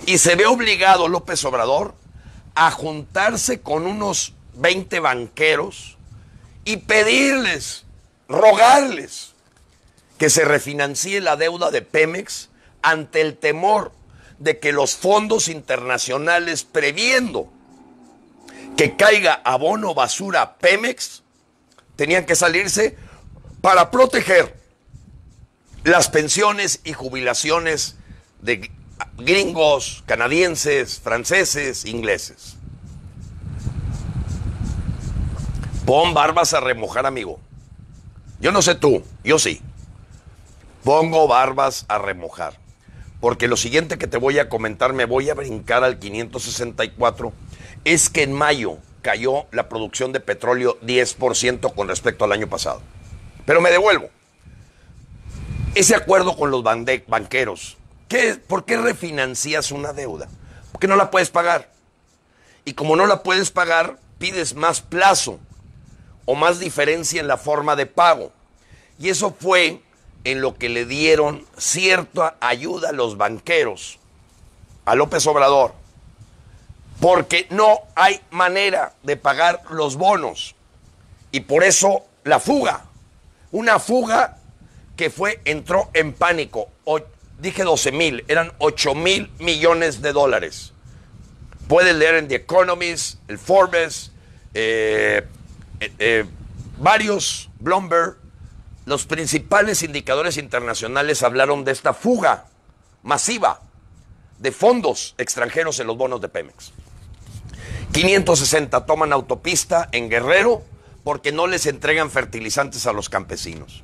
Y se ve obligado López Obrador a juntarse con unos 20 banqueros y pedirles, rogarles que se refinancie la deuda de Pemex ante el temor de que los fondos internacionales, previendo que caiga abono basura Pemex, tenían que salirse para proteger las pensiones y jubilaciones de gringos, canadienses, franceses, ingleses. Pon barbas a remojar, amigo. Yo no sé tú, yo sí. Pongo barbas a remojar. Porque lo siguiente que te voy a comentar, me voy a brincar al 564, es que en mayo cayó la producción de petróleo 10% con respecto al año pasado. Pero me devuelvo. Ese acuerdo con los banqueros, ¿por qué refinancias una deuda? Porque no la puedes pagar. Y como no la puedes pagar, pides más plazo o más diferencia en la forma de pago. Y eso fue en lo que le dieron cierta ayuda a los banqueros, a López Obrador, porque no hay manera de pagar los bonos. Y por eso la fuga, una fuga que entró en pánico. Dije 12,000, eran 8,000 millones de dólares. Puedes leer en The Economist, el Forbes, varios, Bloomberg. Los principales indicadores internacionales hablaron de esta fuga masiva de fondos extranjeros en los bonos de Pemex. 560 toman autopista en Guerrero porque no les entregan fertilizantes a los campesinos.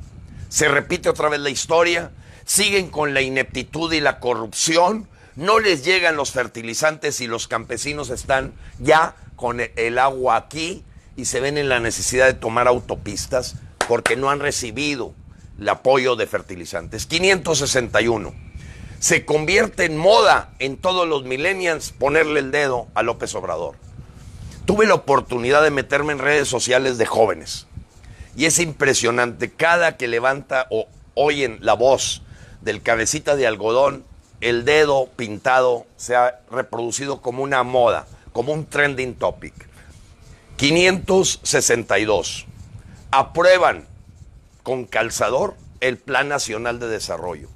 Se repite otra vez la historia, siguen con la ineptitud y la corrupción, no les llegan los fertilizantes y los campesinos están ya con el agua aquí y se ven en la necesidad de tomar autopistas porque no han recibido el apoyo de fertilizantes. 561. Se convierte en moda en todos los millennials ponerle el dedo a López Obrador. Tuve la oportunidad de meterme en redes sociales de jóvenes. Y es impresionante, cada que levanta o oyen la voz del cabecita de algodón, el dedo pintado se ha reproducido como una moda, como un trending topic. 562. Aprueban con calzador el Plan Nacional de Desarrollo.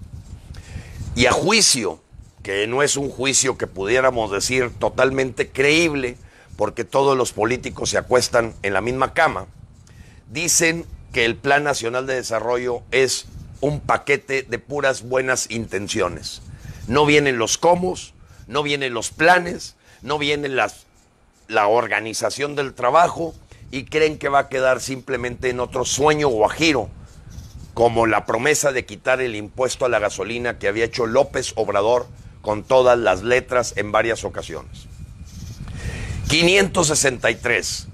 Y a juicio, que no es un juicio que pudiéramos decir totalmente creíble, porque todos los políticos se acuestan en la misma cama, dicen que el Plan Nacional de Desarrollo es un paquete de puras buenas intenciones. No vienen los comos, no vienen los planes, no viene la organización del trabajo, y creen que va a quedar simplemente en otro sueño guajiro, como la promesa de quitar el impuesto a la gasolina que había hecho López Obrador con todas las letras en varias ocasiones. 563.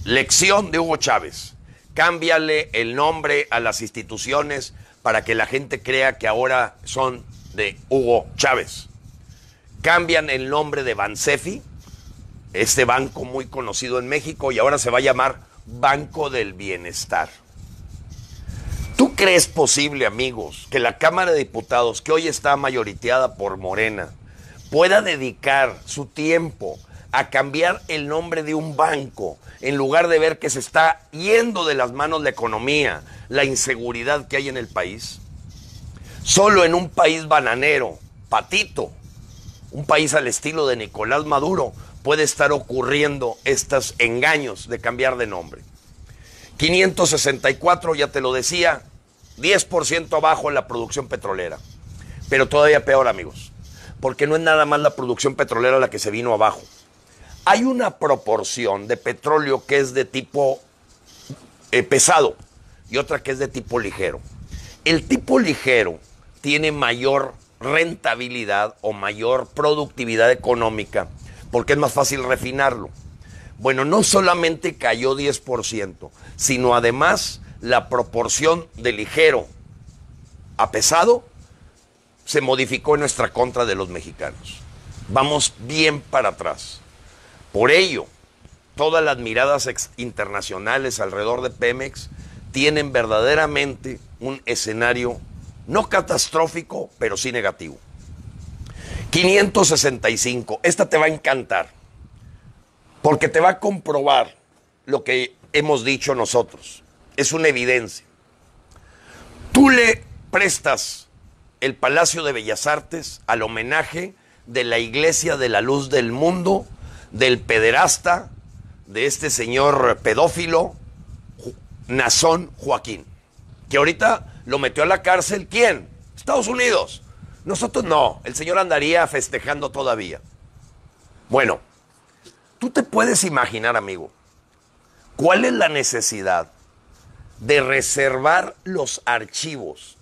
Lección de Hugo Chávez. Cámbiale el nombre a las instituciones para que la gente crea que ahora son de Hugo Chávez. Cambian el nombre de Bansefi, este banco muy conocido en México, y ahora se va a llamar Banco del Bienestar. ¿Tú crees posible, amigos, que la Cámara de Diputados, que hoy está mayoriteada por Morena, pueda dedicar su tiempo a cambiar el nombre de un banco en lugar de ver que se está yendo de las manos la economía, la inseguridad que hay en el país? Solo en un país bananero, patito, un país al estilo de Nicolás Maduro, puede estar ocurriendo estos engaños de cambiar de nombre. 564, ya te lo decía, 10% abajo en la producción petrolera. Pero todavía peor, amigos, porque no es nada más la producción petrolera la que se vino abajo. Hay una proporción de petróleo que es de tipo pesado y otra que es de tipo ligero. El tipo ligero tiene mayor rentabilidad o mayor productividad económica porque es más fácil refinarlo. Bueno, no solamente cayó 10%, sino además la proporción de ligero a pesado se modificó en nuestra contra de los mexicanos. Vamos bien para atrás. Por ello, todas las miradas internacionales alrededor de Pemex tienen verdaderamente un escenario no catastrófico, pero sí negativo. 565, esta te va a encantar, porque te va a comprobar lo que hemos dicho nosotros. Es una evidencia. Tú le prestas el Palacio de Bellas Artes al homenaje de la Iglesia de la Luz del Mundo, del pederasta, de este señor pedófilo, Nazón Joaquín, que ahorita lo metió a la cárcel. ¿Quién? Estados Unidos. Nosotros no, el señor andaría festejando todavía. Bueno, tú te puedes imaginar, amigo, cuál es la necesidad de reservar los archivos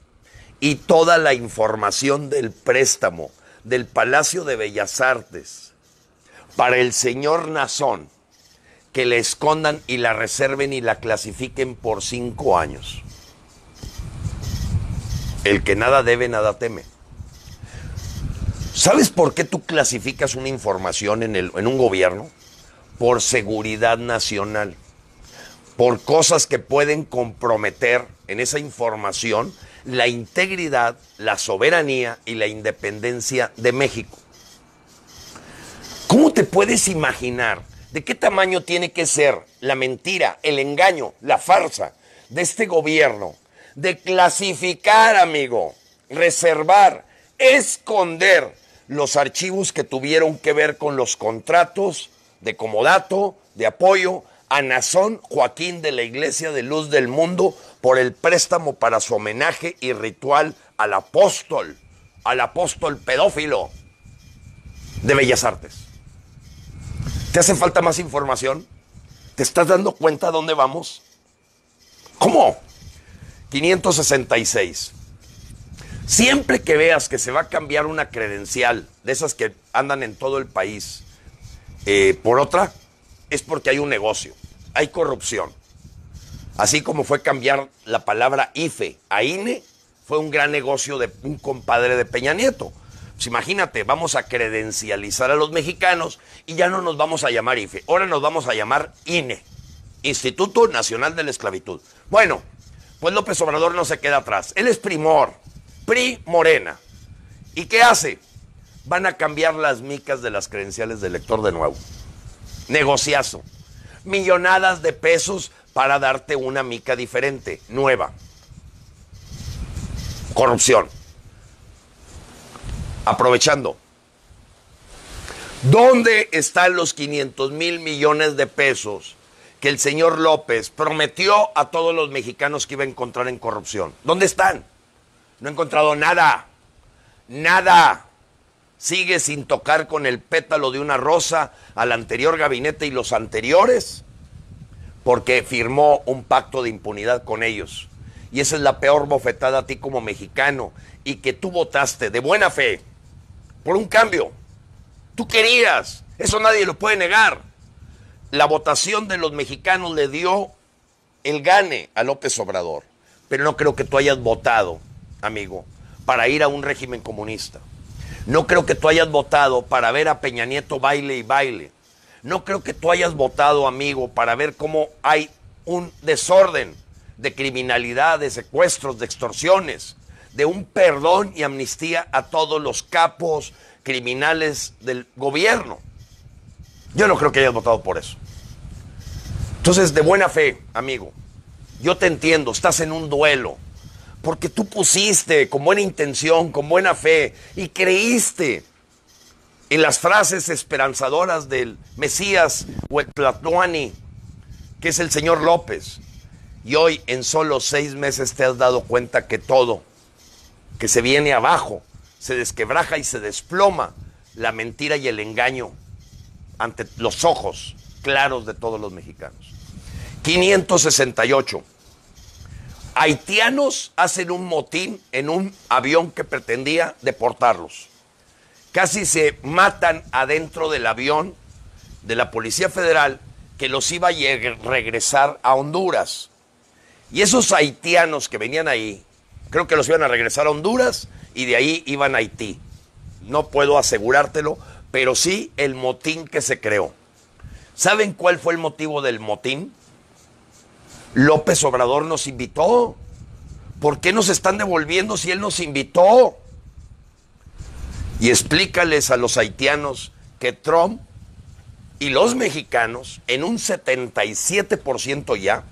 y toda la información del préstamo del Palacio de Bellas Artes para el señor Nazón, que la escondan y la reserven y la clasifiquen por 5 años. El que nada debe, nada teme. ¿Sabes por qué tú clasificas una información en un gobierno? Por seguridad nacional. Por cosas que pueden comprometer en esa información la integridad, la soberanía y la independencia de México. ¿Cómo te puedes imaginar de qué tamaño tiene que ser la mentira, el engaño, la farsa de este gobierno de clasificar, amigo, reservar, esconder los archivos que tuvieron que ver con los contratos de comodato, de apoyo a Nazón Joaquín de la Iglesia de Luz del Mundo por el préstamo para su homenaje y ritual al apóstol pedófilo de Bellas Artes? ¿Te hace falta más información? ¿Te estás dando cuenta a dónde vamos? ¿Cómo? 566. Siempre que veas que se va a cambiar una credencial de esas que andan en todo el país por otra, es porque hay un negocio, hay corrupción. Así como fue cambiar la palabra IFE a INE, fue un gran negocio de un compadre de Peña Nieto. Pues imagínate, vamos a credencializar a los mexicanos y ya no nos vamos a llamar IFE, ahora nos vamos a llamar INE, Instituto Nacional de la Esclavitud. Bueno, pues López Obrador no se queda atrás, él es primor, PRI Morena. ¿Y qué hace? Van a cambiar las micas de las credenciales del elector de nuevo. Negociazo. Millonadas de pesos para darte una mica diferente, nueva. Corrupción. Aprovechando. ¿Dónde están los 500,000 millones de pesos que el señor López prometió a todos los mexicanos que iba a encontrar en corrupción? ¿Dónde están? No he encontrado nada. Nada. Sigue sin tocar con el pétalo de una rosa al anterior gabinete y los anteriores, porque firmó un pacto de impunidad con ellos. Y esa es la peor bofetada a ti como mexicano, y que tú votaste de buena fe por un cambio. Tú querías, eso nadie lo puede negar. La votación de los mexicanos le dio el gane a López Obrador, pero no creo que tú hayas votado, amigo, para ir a un régimen comunista. No creo que tú hayas votado para ver a Peña Nieto baile y baile. No creo que tú hayas votado, amigo, para ver cómo hay un desorden de criminalidad, de secuestros, de extorsiones, de un perdón y amnistía a todos los capos criminales del gobierno. Yo no creo que hayas votado por eso. Entonces, de buena fe, amigo, yo te entiendo, estás en un duelo, porque tú pusiste con buena intención, con buena fe, y creíste en las frases esperanzadoras del Mesías Huetlatuani, que es el señor López. Y hoy, en solo 6 meses, te has dado cuenta que todo, que se viene abajo, se desquebraja y se desploma la mentira y el engaño ante los ojos claros de todos los mexicanos. 568. Haitianos hacen un motín en un avión que pretendía deportarlos. Casi se matan adentro del avión de la Policía Federal que los iba a regresar a Honduras. Y esos haitianos que venían ahí, creo que los iban a regresar a Honduras y de ahí iban a Haití. No puedo asegurártelo, pero sí el motín que se creó. ¿Saben cuál fue el motivo del motín? López Obrador nos invitó. ¿Por qué nos están devolviendo si él nos invitó? Y explícales a los haitianos que Trump y los mexicanos, en un 77% ya,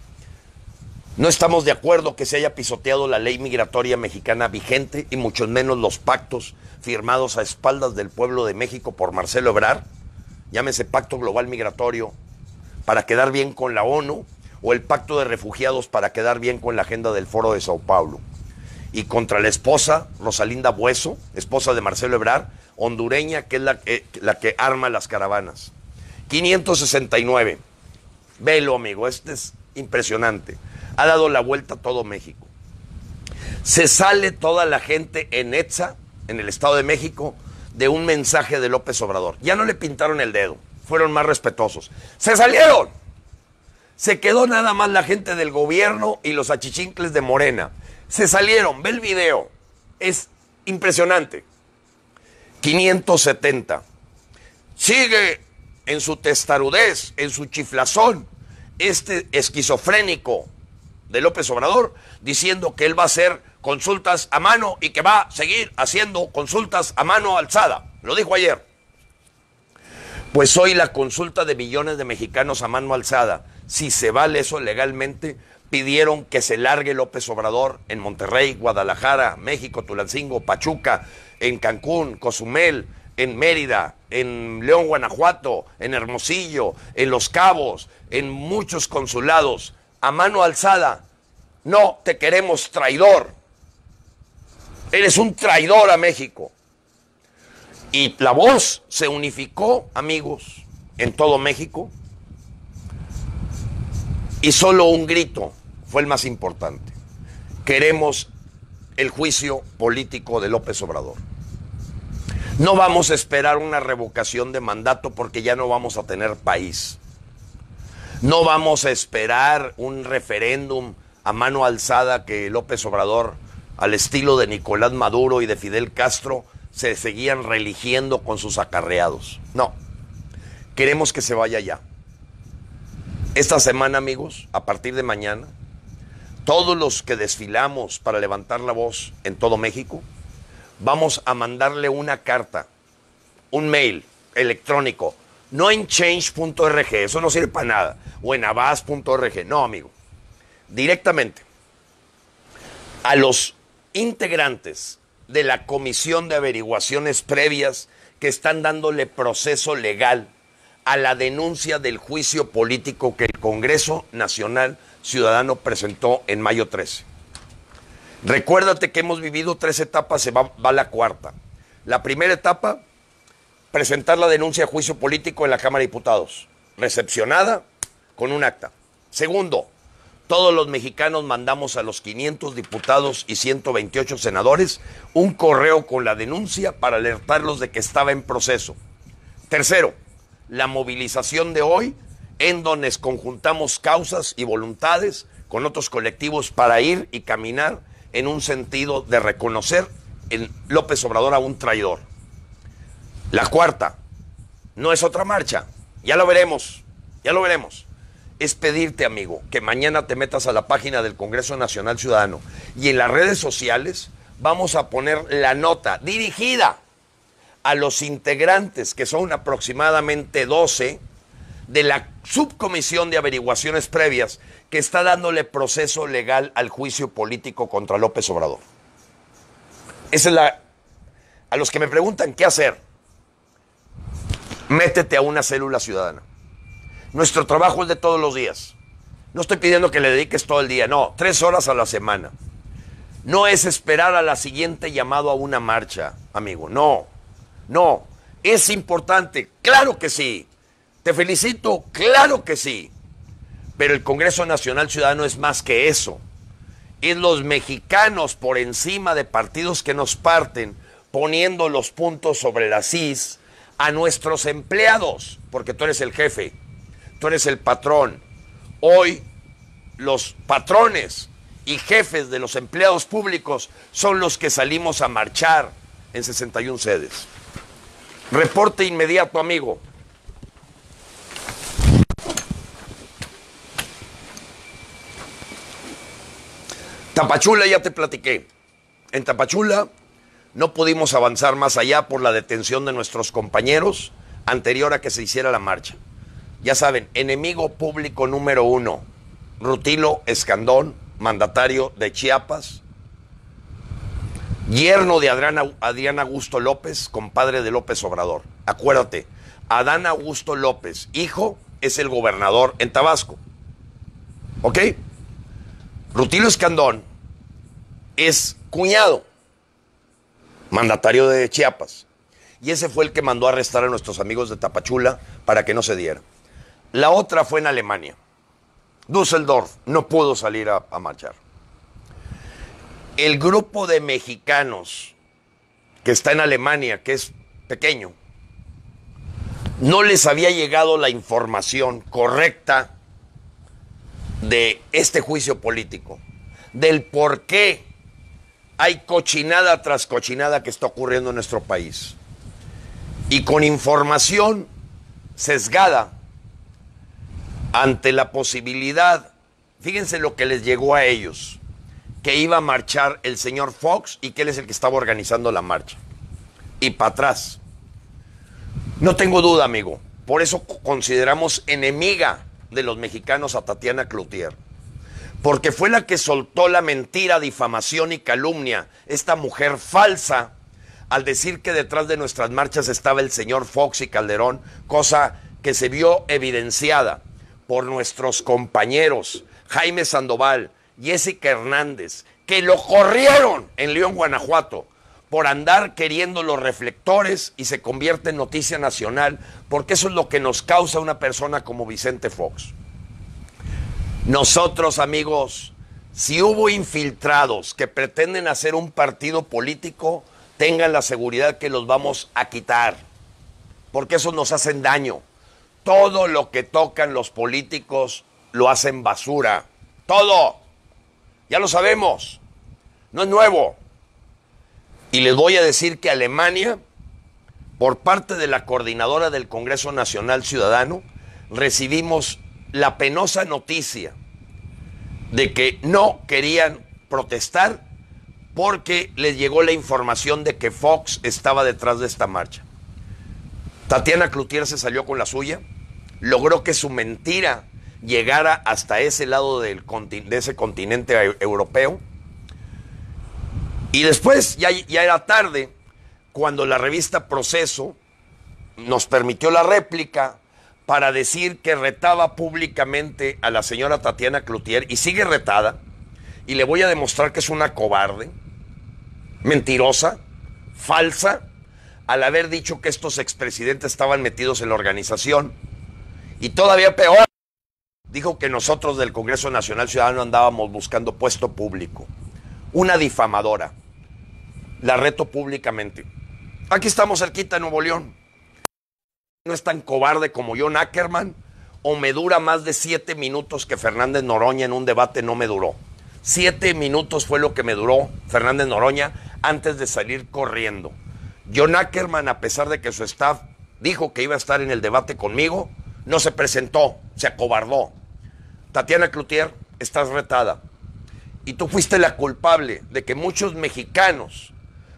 no estamos de acuerdo que se haya pisoteado la ley migratoria mexicana vigente y mucho menos los pactos firmados a espaldas del pueblo de México por Marcelo Ebrard, llámese Pacto Global Migratorio para quedar bien con la ONU o el Pacto de Refugiados para quedar bien con la agenda del Foro de Sao Paulo. Y contra la esposa, Rosalinda Bueso, esposa de Marcelo Ebrard, hondureña, que es la que arma las caravanas. 569. Velo, amigo, este es impresionante. Ha dado la vuelta a todo México. Se sale toda la gente en ETSA, en el Estado de México, de un mensaje de López Obrador. Ya no le pintaron el dedo, fueron más respetuosos. ¡Se salieron! Se quedó nada más la gente del gobierno y los achichincles de Morena. Se salieron, ve el video. Es impresionante. 570. Sigue en su testarudez, en su chiflazón, este esquizofrénico de López Obrador, diciendo que él va a hacer consultas a mano y que va a seguir haciendo consultas a mano alzada. Lo dijo ayer. Pues hoy la consulta de millones de mexicanos a mano alzada, si se vale eso legalmente, pidieron que se largue López Obrador en Monterrey, Guadalajara, México, Tulancingo, Pachuca, en Cancún, Cozumel, en Mérida, en León, Guanajuato, en Hermosillo, en Los Cabos, en muchos consulados, a mano alzada. No te queremos, traidor. Eres un traidor a México. Y la voz se unificó, amigos, en todo México. Y solo un grito fue el más importante. Queremos el juicio político de López Obrador. No vamos a esperar una revocación de mandato porque ya no vamos a tener país. No vamos a esperar un referéndum a mano alzada que López Obrador, al estilo de Nicolás Maduro y de Fidel Castro, se seguían religiendo con sus acarreados. No, queremos que se vaya ya. Esta semana, amigos, a partir de mañana, todos los que desfilamos para levantar la voz en todo México, vamos a mandarle una carta, un mail electrónico, no en change.org, eso no sirve para nada, o en avaz.org, no, amigo, directamente a los integrantes de la Comisión de Averiguaciones Previas que están dándole proceso legal a la denuncia del juicio político que el Congreso Nacional Ciudadano presentó en mayo 13. Recuérdate que hemos vivido 3 etapas, va la cuarta. La primera etapa, presentar la denuncia de juicio político en la Cámara de Diputados, recepcionada con un acta. Segundo, todos los mexicanos mandamos a los 500 diputados y 128 senadores un correo con la denuncia para alertarlos de que estaba en proceso. Tercero, la movilización de hoy, en donde conjuntamos causas y voluntades con otros colectivos para ir y caminar en un sentido de reconocer en López Obrador a un traidor. La cuarta, no es otra marcha, ya lo veremos, es pedirte, amigo, que mañana te metas a la página del Congreso Nacional Ciudadano y en las redes sociales vamos a poner la nota dirigida a los integrantes, que son aproximadamente 12, de la Subcomisión de Averiguaciones Previas que está dándole proceso legal al juicio político contra López Obrador. Esa es a los que me preguntan qué hacer, métete a una célula ciudadana. Nuestro trabajo es de todos los días. No estoy pidiendo que le dediques todo el día, no, 3 horas a la semana. No es esperar a la siguiente llamado a una marcha, amigo, no, es importante, claro que sí. Te felicito, claro que sí. Pero el Congreso Nacional Ciudadano es más que eso. Es los mexicanos por encima de partidos que nos parten, poniendo los puntos sobre las is a nuestros empleados, porque tú eres el jefe, tú eres el patrón. Hoy los patrones y jefes de los empleados públicos son los que salimos a marchar en 61 sedes. Reporte inmediato, amigo. Tapachula, ya te platiqué. En Tapachula no pudimos avanzar más allá por la detención de nuestros compañeros anterior a que se hiciera la marcha. Ya saben, enemigo público número 1, Rutilio Escandón, mandatario de Chiapas, yerno de Adán Augusto López, compadre de López Obrador. Acuérdate, Adán Augusto López, hijo, es el gobernador en Tabasco. ¿Ok? Rutilio Escandón es cuñado, mandatario de Chiapas. Y ese fue el que mandó a arrestar a nuestros amigos de Tapachula para que no se diera. La otra fue en Alemania. Düsseldorf no pudo salir a marchar. El grupo de mexicanos que está en Alemania, que es pequeño, no les había llegado la información correcta de este juicio político, del por qué hay cochinada tras cochinada que está ocurriendo en nuestro país. Y con información sesgada ante la posibilidad, fíjense lo que les llegó a ellos, que iba a marchar el señor Fox y que él es el que estaba organizando la marcha. Y para atrás. No tengo duda, amigo. Por eso consideramos enemiga de los mexicanos a Tatiana Cloutier. Porque fue la que soltó la mentira, difamación y calumnia. Esta mujer falsa, al decir que detrás de nuestras marchas estaba el señor Fox y Calderón, cosa que se vio evidenciada por nuestros compañeros Jaime Sandoval, Jessica Hernández, que lo corrieron en León, Guanajuato, por andar queriendo los reflectores y se convierte en noticia nacional, porque eso es lo que nos causa una persona como Vicente Fox. Nosotros, amigos, si hubo infiltrados que pretenden hacer un partido político, tengan la seguridad que los vamos a quitar, porque esos nos hacen daño. Todo lo que tocan los políticos lo hacen basura. Todo. Ya lo sabemos. No es nuevo. Y les voy a decir que Alemania, por parte de la coordinadora del Congreso Nacional Ciudadano, recibimos la penosa noticia de que no querían protestar porque les llegó la información de que Fox estaba detrás de esta marcha. Tatiana Cloutier se salió con la suya, logró que su mentira llegara hasta ese lado de ese continente europeo. Y después, ya era tarde, cuando la revista Proceso nos permitió la réplica para decir que retaba públicamente a la señora Tatiana Cloutier, y sigue retada, y le voy a demostrar que es una cobarde, mentirosa, falsa, al haber dicho que estos expresidentes estaban metidos en la organización. Y todavía peor, dijo que nosotros del Congreso Nacional Ciudadano andábamos buscando puesto público. Una difamadora. La reto públicamente. Aquí estamos cerquita de Nuevo León. No es tan cobarde como John Ackerman, o me dura más de 7 minutos que Fernández Noroña en un debate no me duró. 7 minutos fue lo que me duró Fernández Noroña antes de salir corriendo. John Ackerman, a pesar de que su staff dijo que iba a estar en el debate conmigo, no se presentó, se acobardó. Tatiana Cloutier, estás retada. Y tú fuiste la culpable de que muchos mexicanos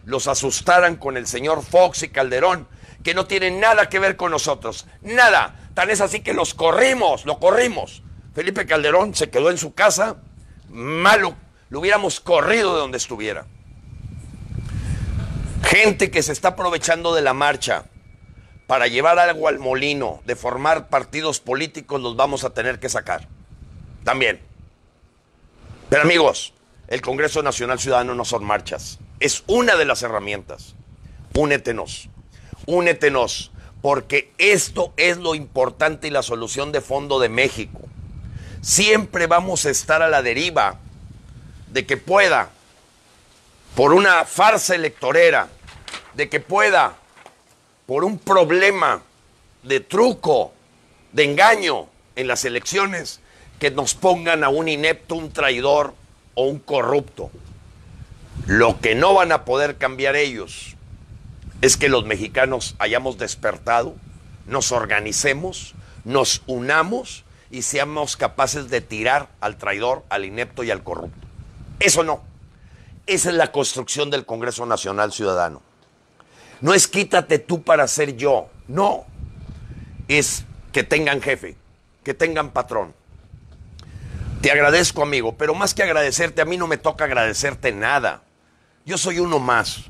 los asustaran con el señor Fox y Calderón, que no tienen nada que ver con nosotros. Nada. Tan es así que lo corrimos. Felipe Calderón se quedó en su casa, malo. Lo hubiéramos corrido de donde estuviera. Gente que se está aprovechando de la marcha para llevar algo al molino, de formar partidos políticos, los vamos a tener que sacar. También. Pero amigos, el Congreso Nacional Ciudadano no son marchas. Es una de las herramientas. Únetenos, porque esto es lo importante y la solución de fondo de México. Siempre vamos a estar a la deriva de que pueda, por una farsa electorera, de que pueda, por un problema de truco, de engaño en las elecciones, que nos pongan a un inepto, un traidor, o un corrupto. Lo que no van a poder cambiar ellos es que los mexicanos hayamos despertado, nos organicemos, nos unamos y seamos capaces de tirar al traidor, al inepto y al corrupto. Eso no. Esa es la construcción del Congreso Nacional Ciudadano. No es quítate tú para ser yo. No. Es que tengan jefe, que tengan patrón. Te agradezco, amigo, pero más que agradecerte, a mí no me toca agradecerte nada. Yo soy uno más.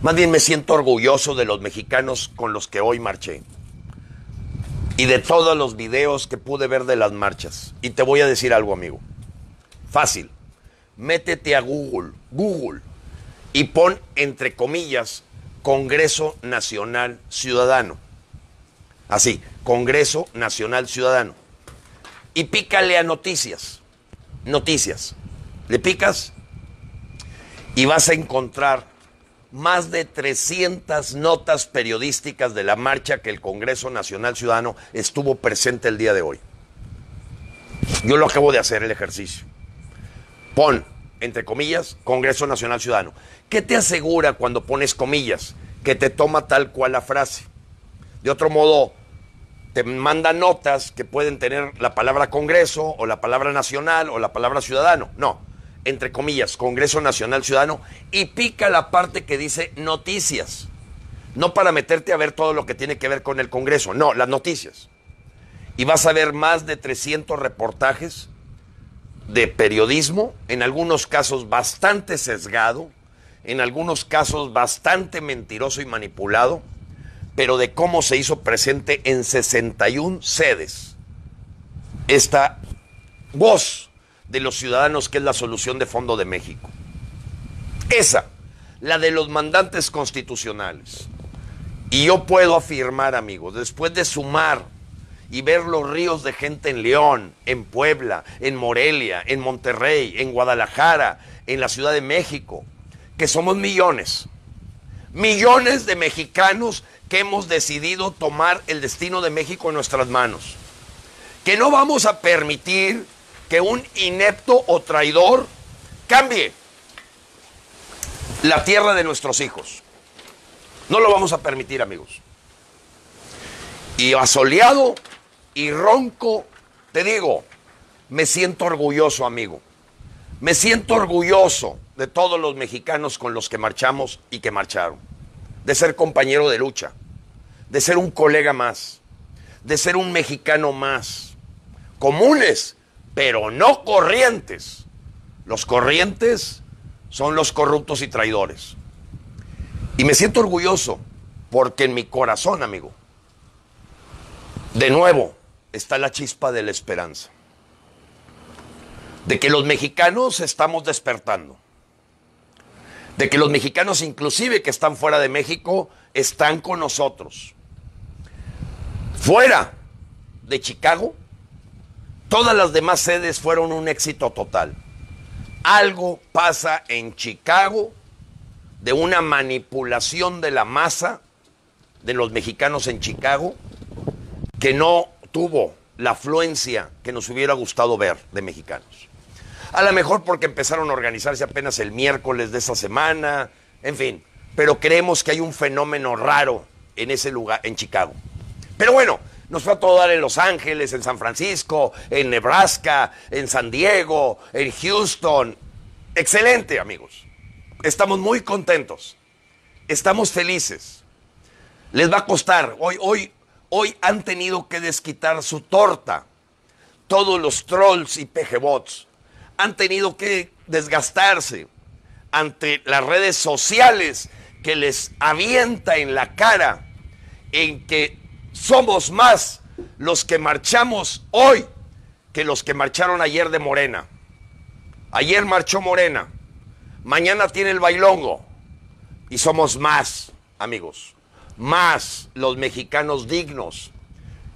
Más bien me siento orgulloso de los mexicanos con los que hoy marché. Y de todos los videos que pude ver de las marchas. Y te voy a decir algo, amigo. Fácil. Métete a Google y pon entre comillas Congreso Nacional Ciudadano. Así, Congreso Nacional Ciudadano. Y pícale a noticias. Noticias. Le picas y vas a encontrar más de 300 notas periodísticas de la marcha que el Congreso Nacional Ciudadano estuvo presente el día de hoy. Yo lo acabo de hacer el ejercicio. Pon, entre comillas, Congreso Nacional Ciudadano. ¿Qué te asegura cuando pones comillas? Que te toma tal cual la frase. De otro modo, te manda notas que pueden tener la palabra Congreso o la palabra Nacional o la palabra Ciudadano. No, entre comillas, Congreso Nacional Ciudadano, y pica la parte que dice noticias. No para meterte a ver todo lo que tiene que ver con el Congreso, no, las noticias. Y vas a ver más de 300 reportajes de periodismo, en algunos casos bastante sesgado, en algunos casos bastante mentiroso y manipulado, pero de cómo se hizo presente en 61 sedes esta voz de los ciudadanos, que es la solución de fondo de México. Esa, la de los mandantes constitucionales. Y yo puedo afirmar, amigos, después de sumar y ver los ríos de gente en León, en Puebla, en Morelia, en Monterrey, en Guadalajara, en la Ciudad de México, que somos millones de mexicanos que hemos decidido tomar el destino de México en nuestras manos. Que no vamos a permitir que un inepto o traidor cambie la tierra de nuestros hijos. No lo vamos a permitir, amigos. Y asoleado y ronco, te digo, me siento orgulloso, amigo. Me siento orgulloso de todos los mexicanos con los que marchamos y que marcharon. De ser compañero de lucha, de ser un colega más, de ser un mexicano más. Comunes, pero no corrientes. Los corrientes son los corruptos y traidores. Y me siento orgulloso porque en mi corazón, amigo, de nuevo está la chispa de la esperanza. De que los mexicanos estamos despertando. De que los mexicanos, inclusive que están fuera de México, están con nosotros. Fuera de Chicago, todas las demás sedes fueron un éxito total. Algo pasa en Chicago de una manipulación de la masa de los mexicanos en Chicago que no tuvo la afluencia que nos hubiera gustado ver de mexicanos. A lo mejor porque empezaron a organizarse apenas el miércoles de esa semana, en fin, pero creemos que hay un fenómeno raro en ese lugar, en Chicago. Pero bueno, nos fue a todo dar en Los Ángeles, en San Francisco, en Nebraska, en San Diego, en Houston. Excelente, amigos. Estamos muy contentos. Estamos felices. Les va a costar. Hoy han tenido que desquitar su torta. Todos los trolls y pejebots han tenido que desgastarse ante las redes sociales que les avienta en la cara en que somos más los que marchamos hoy que los que marcharon ayer de Morena. Ayer marchó Morena, mañana tiene el bailongo y somos más, amigos, más los mexicanos dignos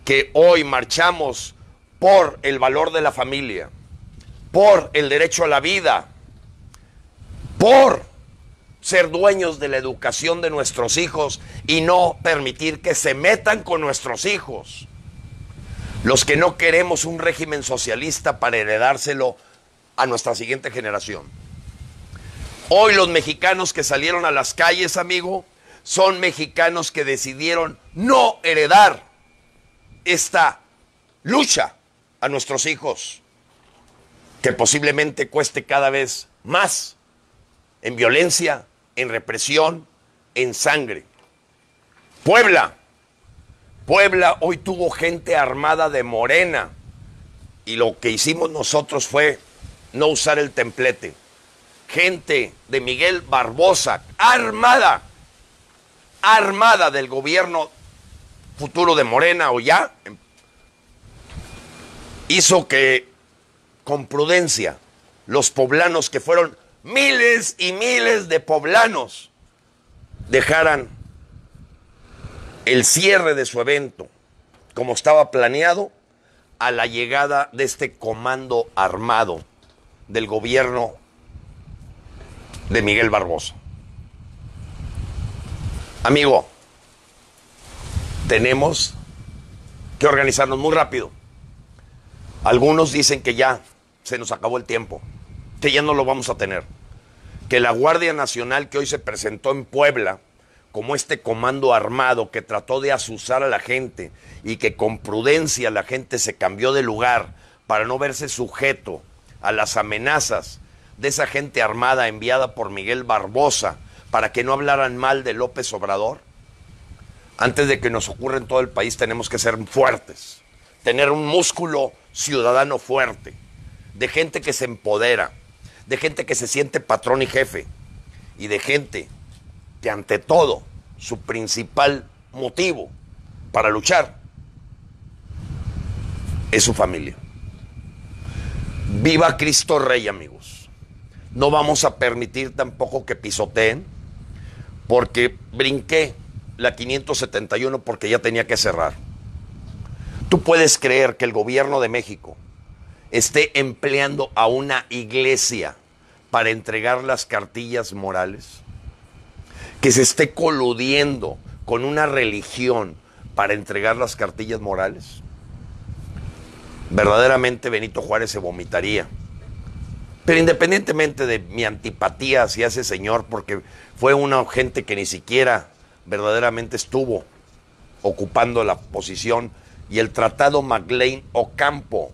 que hoy marchamos por el valor de la familia, por el derecho a la vida, por ser dueños de la educación de nuestros hijos y no permitir que se metan con nuestros hijos. Los que no queremos un régimen socialista para heredárselo a nuestra siguiente generación. Hoy los mexicanos que salieron a las calles, amigo, son mexicanos que decidieron no heredar esta lucha a nuestros hijos, que posiblemente cueste cada vez más en violencia, en represión, en sangre. Puebla hoy tuvo gente armada de Morena y lo que hicimos nosotros fue no usar el templete. Gente de Miguel Barbosa, armada del gobierno futuro de Morena o ya, hizo que con prudencia los poblanos, que fueron miles y miles de poblanos, dejaran el cierre de su evento como estaba planeado a la llegada de este comando armado del gobierno de Miguel Barbosa. Amigo, tenemos que organizarnos muy rápido. Algunos dicen que ya se nos acabó el tiempo, que ya no lo vamos a tener, que la Guardia Nacional que hoy se presentó en Puebla como este comando armado que trató de asusar a la gente y que con prudencia la gente se cambió de lugar para no verse sujeto a las amenazas de esa gente armada enviada por Miguel Barbosa para que no hablaran mal de López Obrador. Antes de que nos ocurra en todo el país tenemos que ser fuertes, tener un músculo ciudadano fuerte, de gente que se empodera, de gente que se siente patrón y jefe, y de gente que ante todo su principal motivo para luchar es su familia. Viva Cristo Rey, amigos. No vamos a permitir tampoco que pisoteen, porque brinqué la 571 porque ya tenía que cerrar. ¿Tú puedes creer que el gobierno de México esté empleando a una iglesia para entregar las cartillas morales? ¿Que se esté coludiendo con una religión para entregar las cartillas morales? Verdaderamente Benito Juárez se vomitaría. Pero independientemente de mi antipatía hacia ese señor, porque fue una gente que ni siquiera verdaderamente estuvo ocupando la posición, y el tratado McLean Ocampo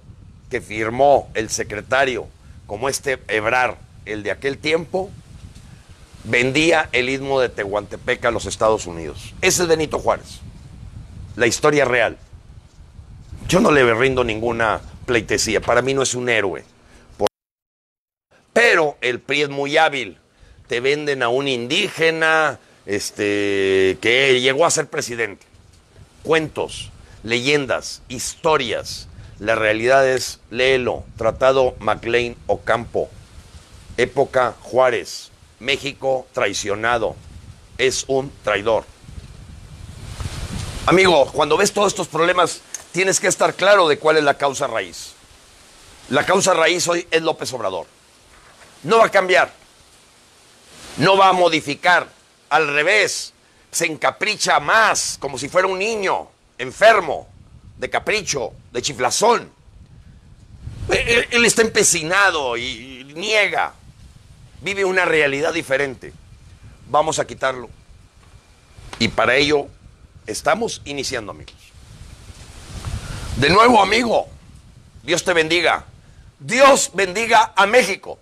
que firmó el secretario como Ebrard, el de aquel tiempo, vendía el istmo de Tehuantepec a los Estados Unidos. Ese es Benito Juárez, la historia real. Yo no le rindo ninguna pleitesía, para mí no es un héroe. Pero el PRI es muy hábil. Te venden a un indígena que llegó a ser presidente. Cuentos, leyendas, historias. La realidad es, léelo, Tratado McLean Ocampo, época Juárez, México traicionado, es un traidor. Amigo, cuando ves todos estos problemas, tienes que estar claro de cuál es la causa raíz. La causa raíz hoy es López Obrador. No va a cambiar, no va a modificar, al revés, se encapricha más, como si fuera un niño enfermo, de capricho, de chiflazón. Él está empecinado y niega, vive una realidad diferente. Vamos a quitarlo. Y para ello estamos iniciando, amigos. De nuevo, amigo, Dios te bendiga. Dios bendiga a México.